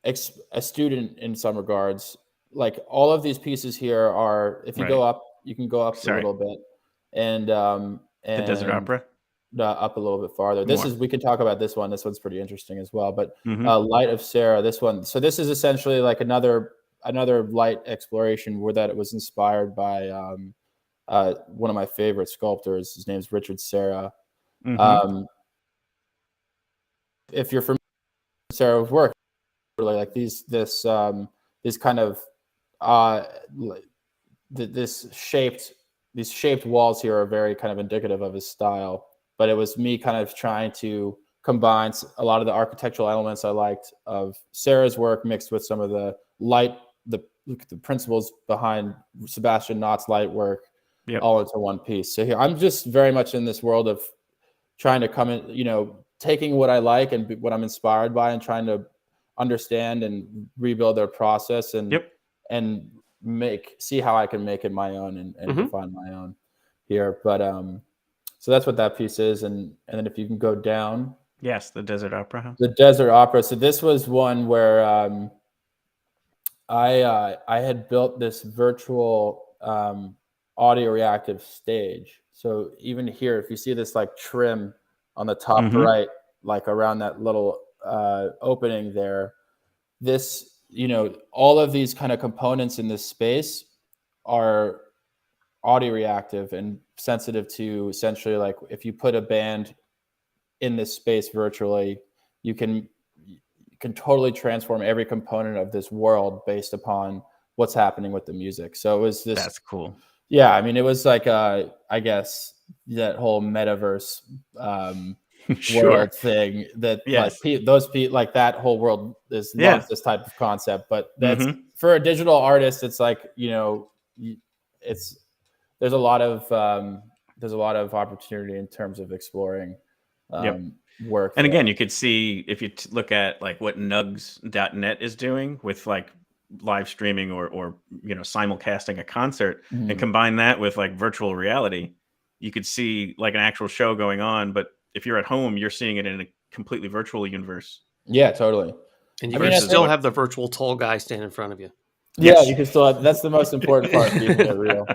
Speaker 7: a student in some regards. Like, all of these pieces here are, if you go up, you can go up a little bit, and
Speaker 1: the Desert Opera.
Speaker 7: Up a little bit farther. We can talk about this one. This one's pretty interesting as well. But Light of Sarah, this one. So this is essentially like another light exploration where that it was inspired by one of my favorite sculptors. His name's Richard Serra. If you're familiar with Serra's work, really like these kind of these shaped walls here are very kind of indicative of his style. But it was me kind of trying to combine a lot of the architectural elements I liked of Sarah's work mixed with some of the light, the principles behind Sebastian Knott's light work, all into one piece. So here, I'm just very much in this world of trying to come in, taking what I like and what I'm inspired by, and trying to understand and rebuild their process and see how I can make it my own and define my own here. But so that's what that piece is, and then if you can go down.
Speaker 1: Yes, the Desert Opera.
Speaker 7: The Desert Opera. So this was one where I had built this virtual audio reactive stage. So even here, if you see this like trim on the top right, like around that little opening there, this, all of these kind of components in this space are audio reactive and sensitive to, essentially, like, if you put a band in this space virtually, you can can totally transform every component of this world based upon what's happening with the music. So it was this.
Speaker 1: That's cool.
Speaker 7: Yeah, I mean, it was like I guess that whole metaverse
Speaker 1: Sure.
Speaker 7: world thing that
Speaker 1: Yes.
Speaker 7: like that whole world loves this type of concept. But that's for a digital artist, it's like, you know, there's a lot of opportunity in terms of exploring work.
Speaker 1: And again, you could see if you look at like what nugs.net is doing with like live streaming or you know, simulcasting a concert and combine that with like virtual reality, you could see like an actual show going on, but if you're at home, you're seeing it in a completely virtual universe.
Speaker 7: Yeah, totally.
Speaker 4: And you can still have the virtual tall guy stand in front of you.
Speaker 7: Yeah, you can still have, that's the most important part, keeping it real.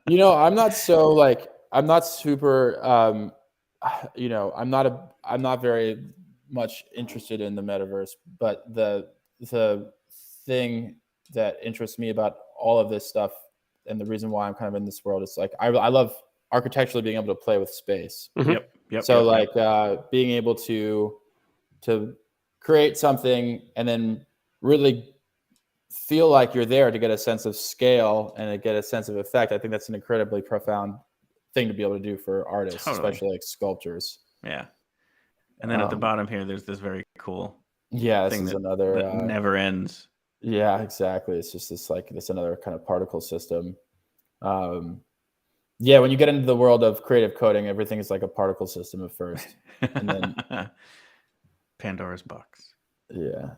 Speaker 7: You know, I'm not super you know, I'm not very much interested in the metaverse, but the thing that interests me about all of this stuff and the reason why I'm kind of in this world is like I love architecturally being able to play with space.
Speaker 1: Yep.
Speaker 7: So being able to create something and then really feel like you're there to get a sense of scale and to get a sense of effect. I think that's an incredibly profound thing to be able to do for artists, especially like sculptors.
Speaker 1: Yeah. And then at the bottom here, there's this very cool
Speaker 7: this
Speaker 1: thing
Speaker 7: is another
Speaker 1: that never ends.
Speaker 7: Yeah, exactly. It's just this another kind of particle system. Yeah, when you get into the world of creative coding, everything is like a particle system at first, and then
Speaker 1: Pandora's box.
Speaker 7: Yeah.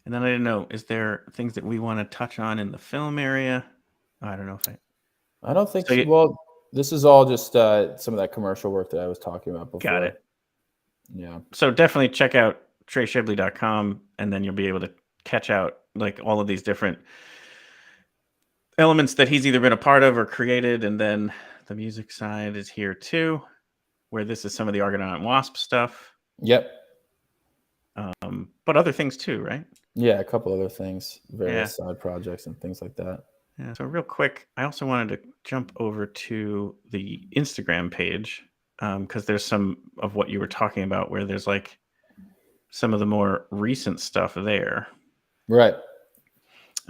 Speaker 1: And then I didn't know, is there things that we want to touch on in the film area? I don't know if
Speaker 7: I don't think so. Well, this is all just some of that commercial work that I was talking about before.
Speaker 1: Got it.
Speaker 7: Yeah.
Speaker 1: So definitely check out TreySchibli.com, and then you'll be able to catch out like all of these different elements that he's either been a part of or created. And then the music side is here too, where this is some of the Argonaut and Wasp stuff.
Speaker 7: Yep.
Speaker 1: But other things too, right?
Speaker 7: Yeah, a couple other things, various side projects and things like that.
Speaker 1: Yeah. So real quick, I also wanted to jump over to the Instagram page because there's some of what you were talking about where there's like some of the more recent stuff there.
Speaker 7: Right.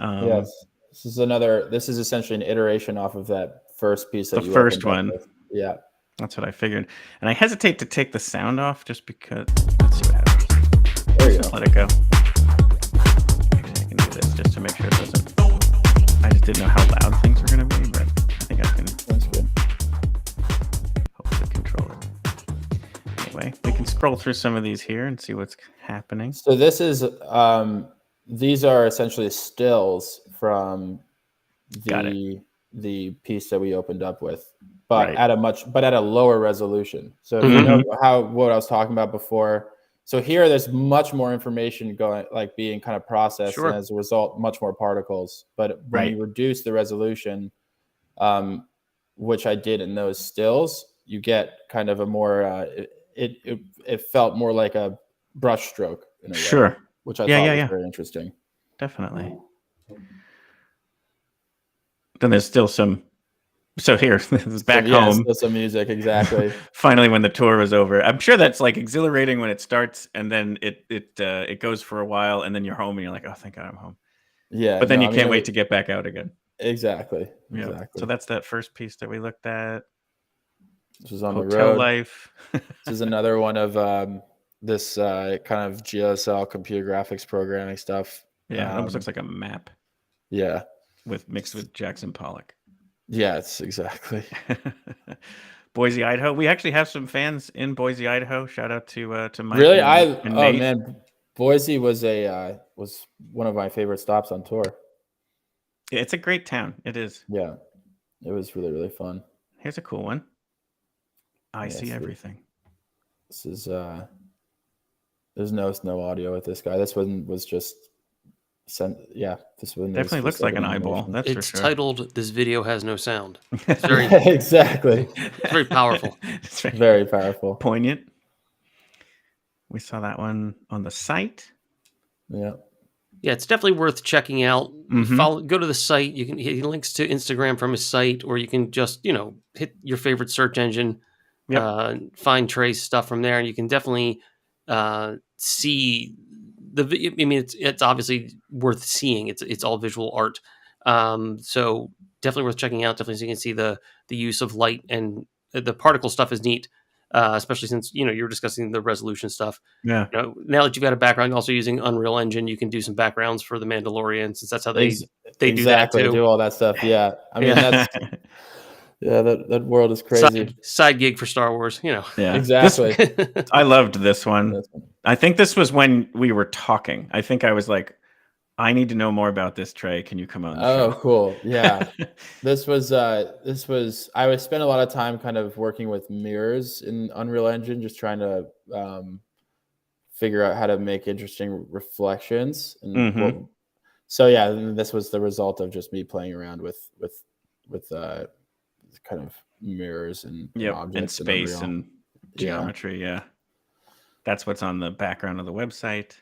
Speaker 7: Yes. This is essentially an iteration off of that first piece that
Speaker 1: the first one.
Speaker 7: Yeah.
Speaker 1: That's what I figured. And I hesitate to take the sound off just because. Let's see what happens.
Speaker 7: There you go.
Speaker 1: Let it go. Actually, I can do this just to make sure it doesn't. I just didn't know how loud things were going to be, but I think I can.
Speaker 7: That's good.
Speaker 1: Hopefully control it. Anyway, we can scroll through some of these here and see what's happening.
Speaker 7: So this is these are essentially stills from the piece that we opened up with, but at a lower resolution. So if you know what I was talking about before. So here, there's much more information being kind of processed, and as a result, much more particles. But when you reduce the resolution, which I did in those stills, you get kind of a more. It felt more like a brush stroke in a way, which I thought was very interesting.
Speaker 1: Definitely. Then there's still some. So here, this is back home.
Speaker 7: Still some music, exactly.
Speaker 1: Finally, when the tour was over, I'm sure that's like exhilarating when it starts, and then it goes for a while, and then you're home, and you're like, oh, thank God I'm home.
Speaker 7: Yeah.
Speaker 1: But then you can't wait to get back out again.
Speaker 7: Exactly.
Speaker 1: Yeah.
Speaker 7: Exactly.
Speaker 1: So that's that first piece that we looked at.
Speaker 7: This was on
Speaker 1: Hotel
Speaker 7: the road.
Speaker 1: Life.
Speaker 7: This is another one of this kind of GSL computer graphics programming stuff.
Speaker 1: Yeah, it almost looks like a map.
Speaker 7: Yeah.
Speaker 1: Mixed with Jackson Pollock.
Speaker 7: Yeah, it's exactly.
Speaker 1: Boise, Idaho. We actually have some fans in Boise, Idaho. Shout out to Mike.
Speaker 7: Really,
Speaker 1: and Nate.
Speaker 7: Man, Boise was was one of my favorite stops on tour.
Speaker 1: Yeah, it's a great town. It is.
Speaker 7: Yeah, it was really, really fun.
Speaker 1: Here's a cool one. I see everything.
Speaker 7: This is there's no audio with this guy. This one was just this one
Speaker 1: definitely looks like an eyeball. That's
Speaker 4: it's
Speaker 1: for sure.
Speaker 4: Titled "This Video Has No Sound." It's very
Speaker 7: exactly.
Speaker 4: It's very powerful.
Speaker 1: It's
Speaker 7: very powerful,
Speaker 1: poignant. We saw that one on the site.
Speaker 7: Yeah,
Speaker 4: it's definitely worth checking out. Go to the site. He links to Instagram from his site, or you can just hit your favorite search engine, find Trey's stuff from there, and you can definitely see I mean, it's obviously worth seeing. It's all visual art. So definitely worth checking out. Definitely, so you can see the use of light, and the particle stuff is neat. Especially since you're discussing the resolution stuff.
Speaker 1: Yeah.
Speaker 4: Now that you've got a background also using Unreal Engine, you can do some backgrounds for the Mandalorian, since that's how they do that too.
Speaker 7: Do all that stuff. Yeah, I mean that's that world is crazy.
Speaker 4: Side gig for Star Wars,
Speaker 1: Yeah,
Speaker 7: exactly.
Speaker 1: I loved this one. I think this was when we were talking. I think I was like, I need to know more about this, Trey. Can you come on the show?
Speaker 7: Cool. Yeah. This was I would spend a lot of time kind of working with mirrors in Unreal Engine, just trying to figure out how to make interesting reflections. And so yeah, this was the result of just me playing around with kind of mirrors and objects
Speaker 1: and space and geometry. Yeah. That's what's on the background of the website.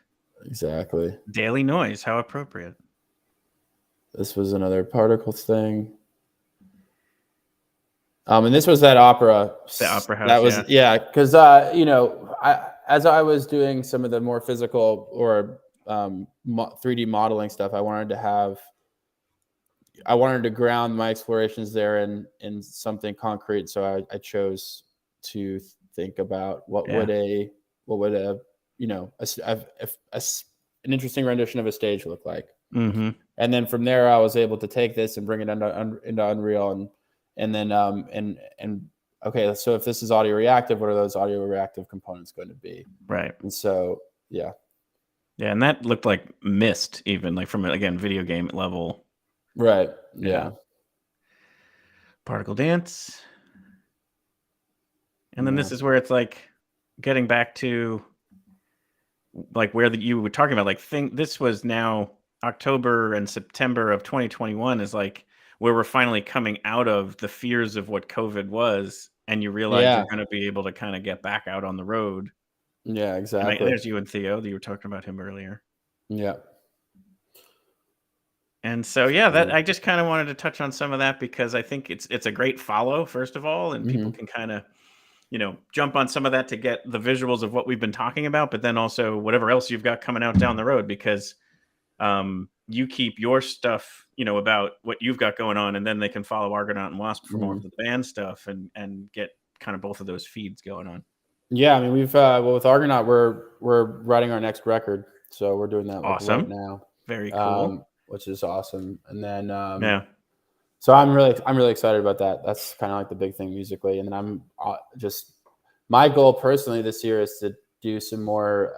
Speaker 7: Exactly.
Speaker 1: Daily noise, how appropriate.
Speaker 7: This was another particles thing. And this was that opera.
Speaker 1: The opera house.
Speaker 7: That was because as I was doing some of the more physical or 3D modeling stuff, I wanted to ground my explorations there in something concrete. So I chose to think about what would an interesting rendition of a stage look like. And then from there, I was able to take this and bring it into Unreal, and then okay, so if this is audio reactive, what are those audio reactive components going to be?
Speaker 1: Right.
Speaker 7: And so yeah,
Speaker 1: and that looked like mist, even like from video game level.
Speaker 7: Right. Yeah.
Speaker 1: Particle dance, and then this is where it's like getting back to like where you were talking about, this was now October and September of 2021 is like where we're finally coming out of the fears of what COVID was, and you realize you're going to be able to kind of get back out on the road.
Speaker 7: Yeah, exactly.
Speaker 1: There's you and Theo. You were talking about him earlier.
Speaker 7: Yeah.
Speaker 1: And so, that I just kind of wanted to touch on some of that because I think it's a great follow, first of all, and people can kind of jump on some of that to get the visuals of what we've been talking about, but then also whatever else you've got coming out down the road, because you keep your stuff, about what you've got going on, and then they can follow Argonaut and Wasp for more of the band stuff and get kind of both of those feeds going on.
Speaker 7: Yeah, I mean, we've with Argonaut, we're writing our next record, so we're doing that right now.
Speaker 1: Very cool,
Speaker 7: which is awesome. And then so I'm really excited about that. That's kind of like the big thing musically. And then I'm my goal personally this year is to do some more,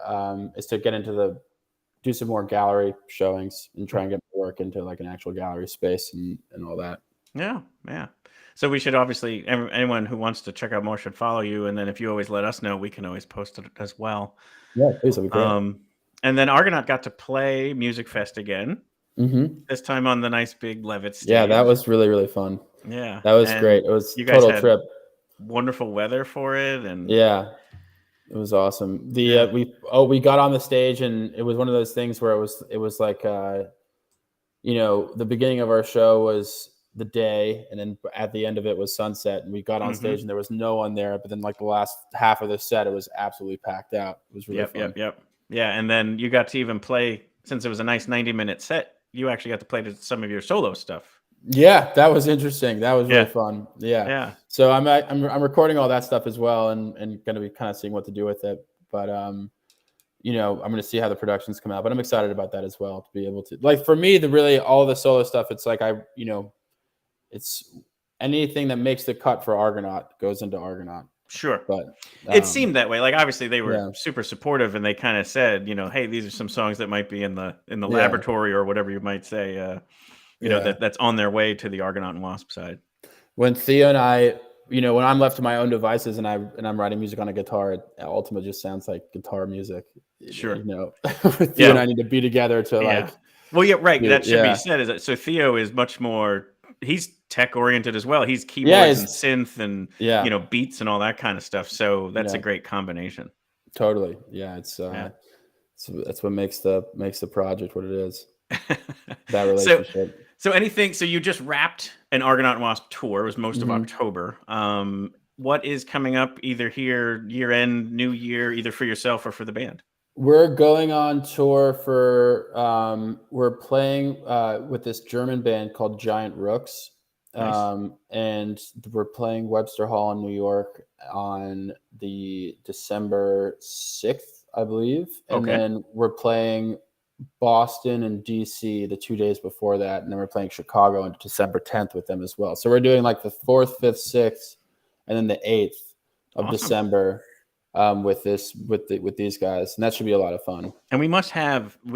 Speaker 7: do some more gallery showings and try and get more work into like an actual gallery space and all that.
Speaker 1: Yeah. So we should obviously, anyone who wants to check out more should follow you. And then if you always let us know, we can always post it as well.
Speaker 7: Yeah, please. That'd be great.
Speaker 1: And then Argonaut got to play Music Fest again. This time on the nice big Levitt stage.
Speaker 7: Yeah, that was really, really fun.
Speaker 1: Yeah,
Speaker 7: that was great. It was
Speaker 1: you
Speaker 7: total
Speaker 1: guys had
Speaker 7: trip.
Speaker 1: Wonderful weather for it, and
Speaker 7: it was awesome. We got on the stage, and it was one of those things where it was like the beginning of our show was the day, and then at the end of it was sunset, and we got on stage and there was no one there, but then like the last half of the set, it was absolutely packed out. It was really fun.
Speaker 1: Yeah, and then you got to even play, since it was a nice 90-minute set, you actually got to play some of your solo stuff.
Speaker 7: Yeah, that was interesting. That was really fun. Yeah. So I'm recording all that stuff as well, and going to be kind of seeing what to do with it. But I'm going to see how the productions come out. But I'm excited about that as well, to be able to, like, for me, all the solo stuff. It's like it's anything that makes the cut for Argonaut goes into Argonaut.
Speaker 1: Sure.
Speaker 7: But
Speaker 1: it seemed that way. Like, obviously they were super supportive, and they kind of said, hey, these are some songs that might be in the laboratory or whatever you might say, that's on their way to the Argonaut and Wasp side.
Speaker 7: When Theo and I, when I'm left to my own devices and I'm writing music on a guitar, it ultimately just sounds like guitar music.
Speaker 1: Sure.
Speaker 7: Theo and I need to be together to like.
Speaker 1: Well, yeah, right. That should be said. Is that so? Theo is much more. He's tech oriented as well. He's keyboards and synth and beats and all that kind of stuff. So that's a great combination.
Speaker 7: Totally. Yeah. It's that's what makes the project what it is. That relationship.
Speaker 1: So you just wrapped an Argonaut and Wasp tour. It was most of October. What is coming up either here, year end, new year, either for yourself or for the band?
Speaker 7: We're going on tour for we're playing with this German band called Giant Rooks.
Speaker 1: Nice.
Speaker 7: And we're playing Webster Hall in New York on the December 6th, I believe. And
Speaker 1: Okay.
Speaker 7: then we're playing Boston and DC the 2 days before that. And then we're playing Chicago on December 10th with them as well. So we're doing like the 4th, 5th, 6th, and then the 8th of
Speaker 1: Awesome.
Speaker 7: December with these guys. And that should be a lot of fun.
Speaker 1: And we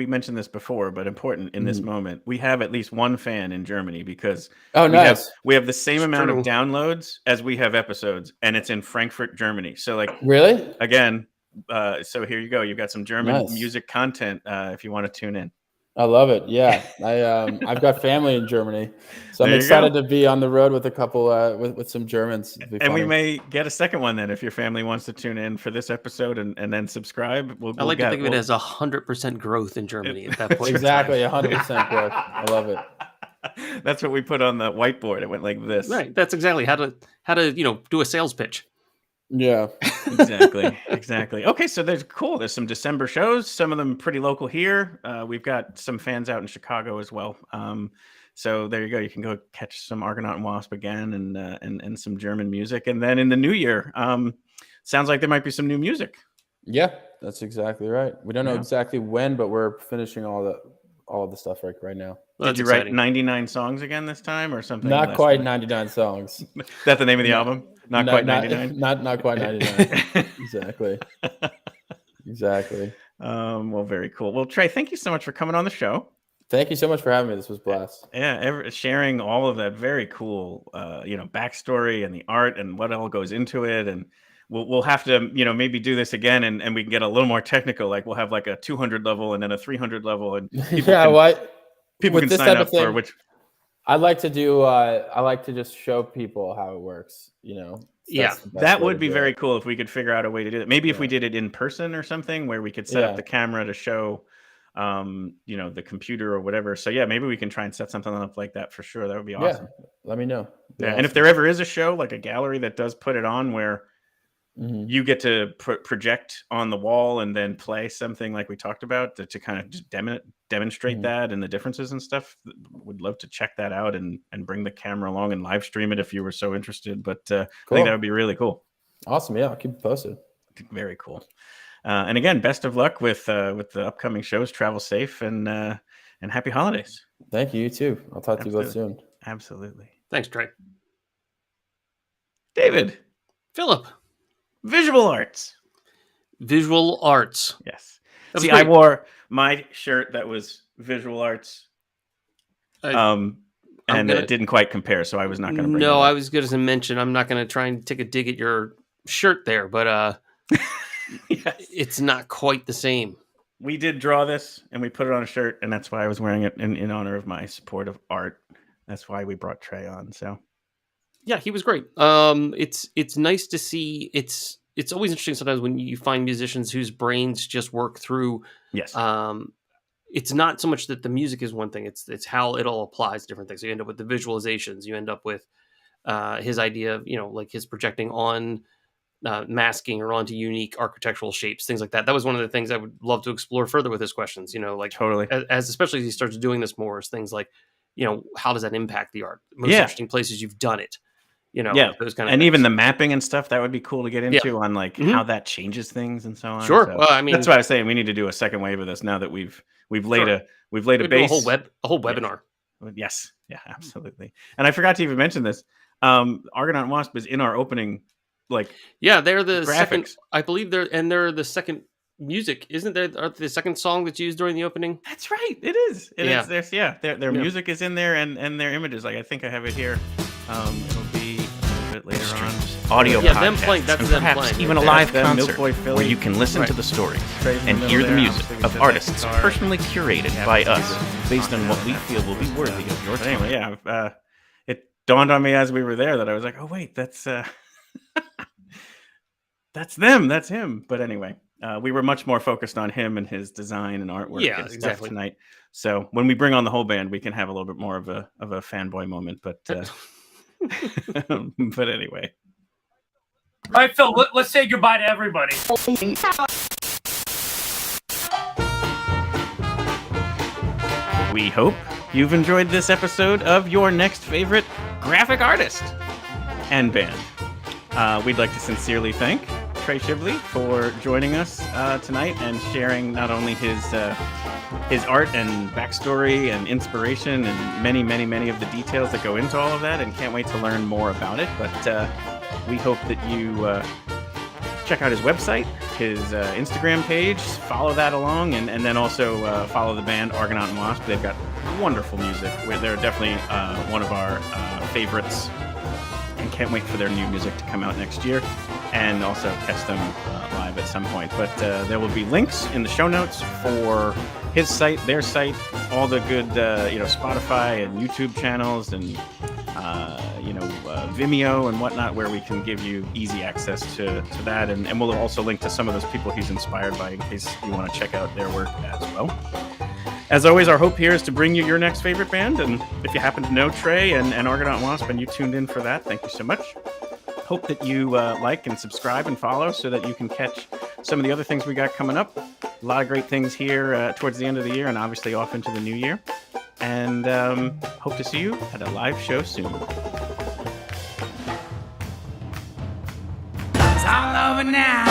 Speaker 1: mentioned this before, but important in this moment, we have at least one fan in Germany because we have the same amount of downloads as we have episodes, and it's in Frankfurt, Germany. So like,
Speaker 7: really?
Speaker 1: Again, so here you go. You've got some German music content if you want to tune in.
Speaker 7: I love it. Yeah, I've got family in Germany, so I'm excited to be on the road with a couple with some Germans.
Speaker 1: And we may get a second one then if your family wants to tune in for this episode and then subscribe.
Speaker 4: I like to think of it as 100% growth in Germany at that point.
Speaker 7: Exactly, 100% growth. I love it.
Speaker 1: That's what we put on the whiteboard. It went like this.
Speaker 4: Right. That's exactly how to do a sales pitch.
Speaker 7: Yeah.
Speaker 1: Exactly. Okay, so there's some December shows, some of them pretty local here. We've got some fans out in Chicago as well. So there you go. You can go catch some Argonaut and Wasp again and some German music. And then in the new year, sounds like there might be some new music.
Speaker 7: Yeah, that's exactly right. We don't know exactly when, but we're finishing all of the stuff right now.
Speaker 1: Did you write 99 songs again this time or something?
Speaker 7: Not quite 99 songs.
Speaker 1: Is that the name of the album? Not quite 99?
Speaker 7: Not quite 99. Exactly.
Speaker 1: Well, very cool. Well, Trey, thank you so much for coming on the show.
Speaker 7: Thank you so much for having me. This was a blast.
Speaker 1: Yeah, sharing all of that very cool, backstory and the art and what all goes into it. And we'll have to, maybe do this again and we can get a little more technical. Like we'll have like a 200 level and then a 300 level. And people can sign up for which. I like to just show people how it works, that would be very cool if we could figure out a way to do it. Maybe if we did it in person or something where we could set up the camera to show, the computer or whatever. So yeah, maybe we can try and set something up like that for sure. That would be awesome.
Speaker 7: Yeah, let me know.
Speaker 1: Yeah, and if there ever is a show, like a gallery that does put it on where you get to project on the wall and then play something like we talked about to kind of just demonstrate that and the differences and stuff. Would love to check that out and bring the camera along and live stream it if you were so interested. But I think that would be really cool.
Speaker 7: Awesome. Yeah, I'll keep it posted.
Speaker 1: Very cool. And again, best of luck with the upcoming shows. Travel safe and happy holidays.
Speaker 7: Thank you. You too. I'll talk to you both soon.
Speaker 1: Absolutely.
Speaker 4: Thanks, Trey.
Speaker 1: David.
Speaker 4: Philip.
Speaker 1: Visual arts. Yes. See, I wore my shirt that was visual arts. It didn't quite compare, so I was not going to bring it up.
Speaker 4: I was going to mention I'm not going to try and take a dig at your shirt there, but it's not quite the same.
Speaker 1: We did draw this, and we put it on a shirt, and that's why I was wearing it in honor of my support of art. That's why we brought Trey on, so...
Speaker 4: Yeah, he was great. It's nice to see. It's always interesting sometimes when you find musicians whose brains just work through.
Speaker 1: Yes.
Speaker 4: It's not so much that the music is one thing. It's how it all applies to different things. So you end up with the visualizations. You end up with his idea of like his projecting on masking or onto unique architectural shapes, things like that. That was one of the things I would love to explore further with his questions.
Speaker 1: Totally.
Speaker 4: As especially as he starts doing this more, is things like how does that impact the art? Most interesting places you've done it. Those kind of things.
Speaker 1: Even the mapping and stuff, that would be cool to get into on like how that changes things and so on.
Speaker 4: Sure.
Speaker 1: So
Speaker 4: Well, I mean,
Speaker 1: that's why I was saying we need to do a second wave of this now that we've laid a base.
Speaker 4: A whole webinar.
Speaker 1: Yes. Yeah, absolutely. And I forgot to even mention this. Argonaut and Wasp is in our opening.
Speaker 4: They're the
Speaker 1: graphics.
Speaker 4: Second. I believe they're the second music, isn't there? The second song that's used during the opening.
Speaker 1: That's right. It is. Their music is in there and their images. Like I think I have it here. It'll be a little bit later on. Audio podcasts,
Speaker 4: them playing. That's them playing.
Speaker 1: Even a live concert where you can listen to the stories and hear the music of artists personally curated by us based on what we feel will be worthy of your time. Anyway, it dawned on me as we were there that I was like, oh wait, that's that's them, that's him. But anyway, we were much more focused on him and his design and artwork and stuff tonight. So when we bring on the whole band, we can have a little bit more of a fanboy moment. But but anyway.
Speaker 8: All right, Phil, let's say goodbye to everybody.
Speaker 1: We hope you've enjoyed this episode of your next favorite graphic artist and band. We'd like to sincerely thank Trey Schibli for joining us tonight and sharing not only his art and backstory and inspiration and many of the details that go into all of that, and can't wait to learn more about it. But we hope that you check out his website, his Instagram page, follow that along, and then also follow the band Argonaut and Wasp. They've got wonderful music. They're definitely one of our favorites, and can't wait for their new music to come out next year, and also catch them live at some point. But there will be links in the show notes for his site, their site, all the good Spotify and YouTube channels, and Vimeo and whatnot, where we can give you easy access to that, and we'll also link to some of those people he's inspired by in case you want to check out their work as well. As always, our hope here is to bring you your next favorite band, and if you happen to know Trey and Argonaut and Wasp and you tuned in for that, thank you so much. Hope that you like and subscribe and follow so that you can catch some of the other things we got coming up. A lot of great things here towards the end of the year and obviously off into the new year. And hope to see you at a live show soon. It's all over now.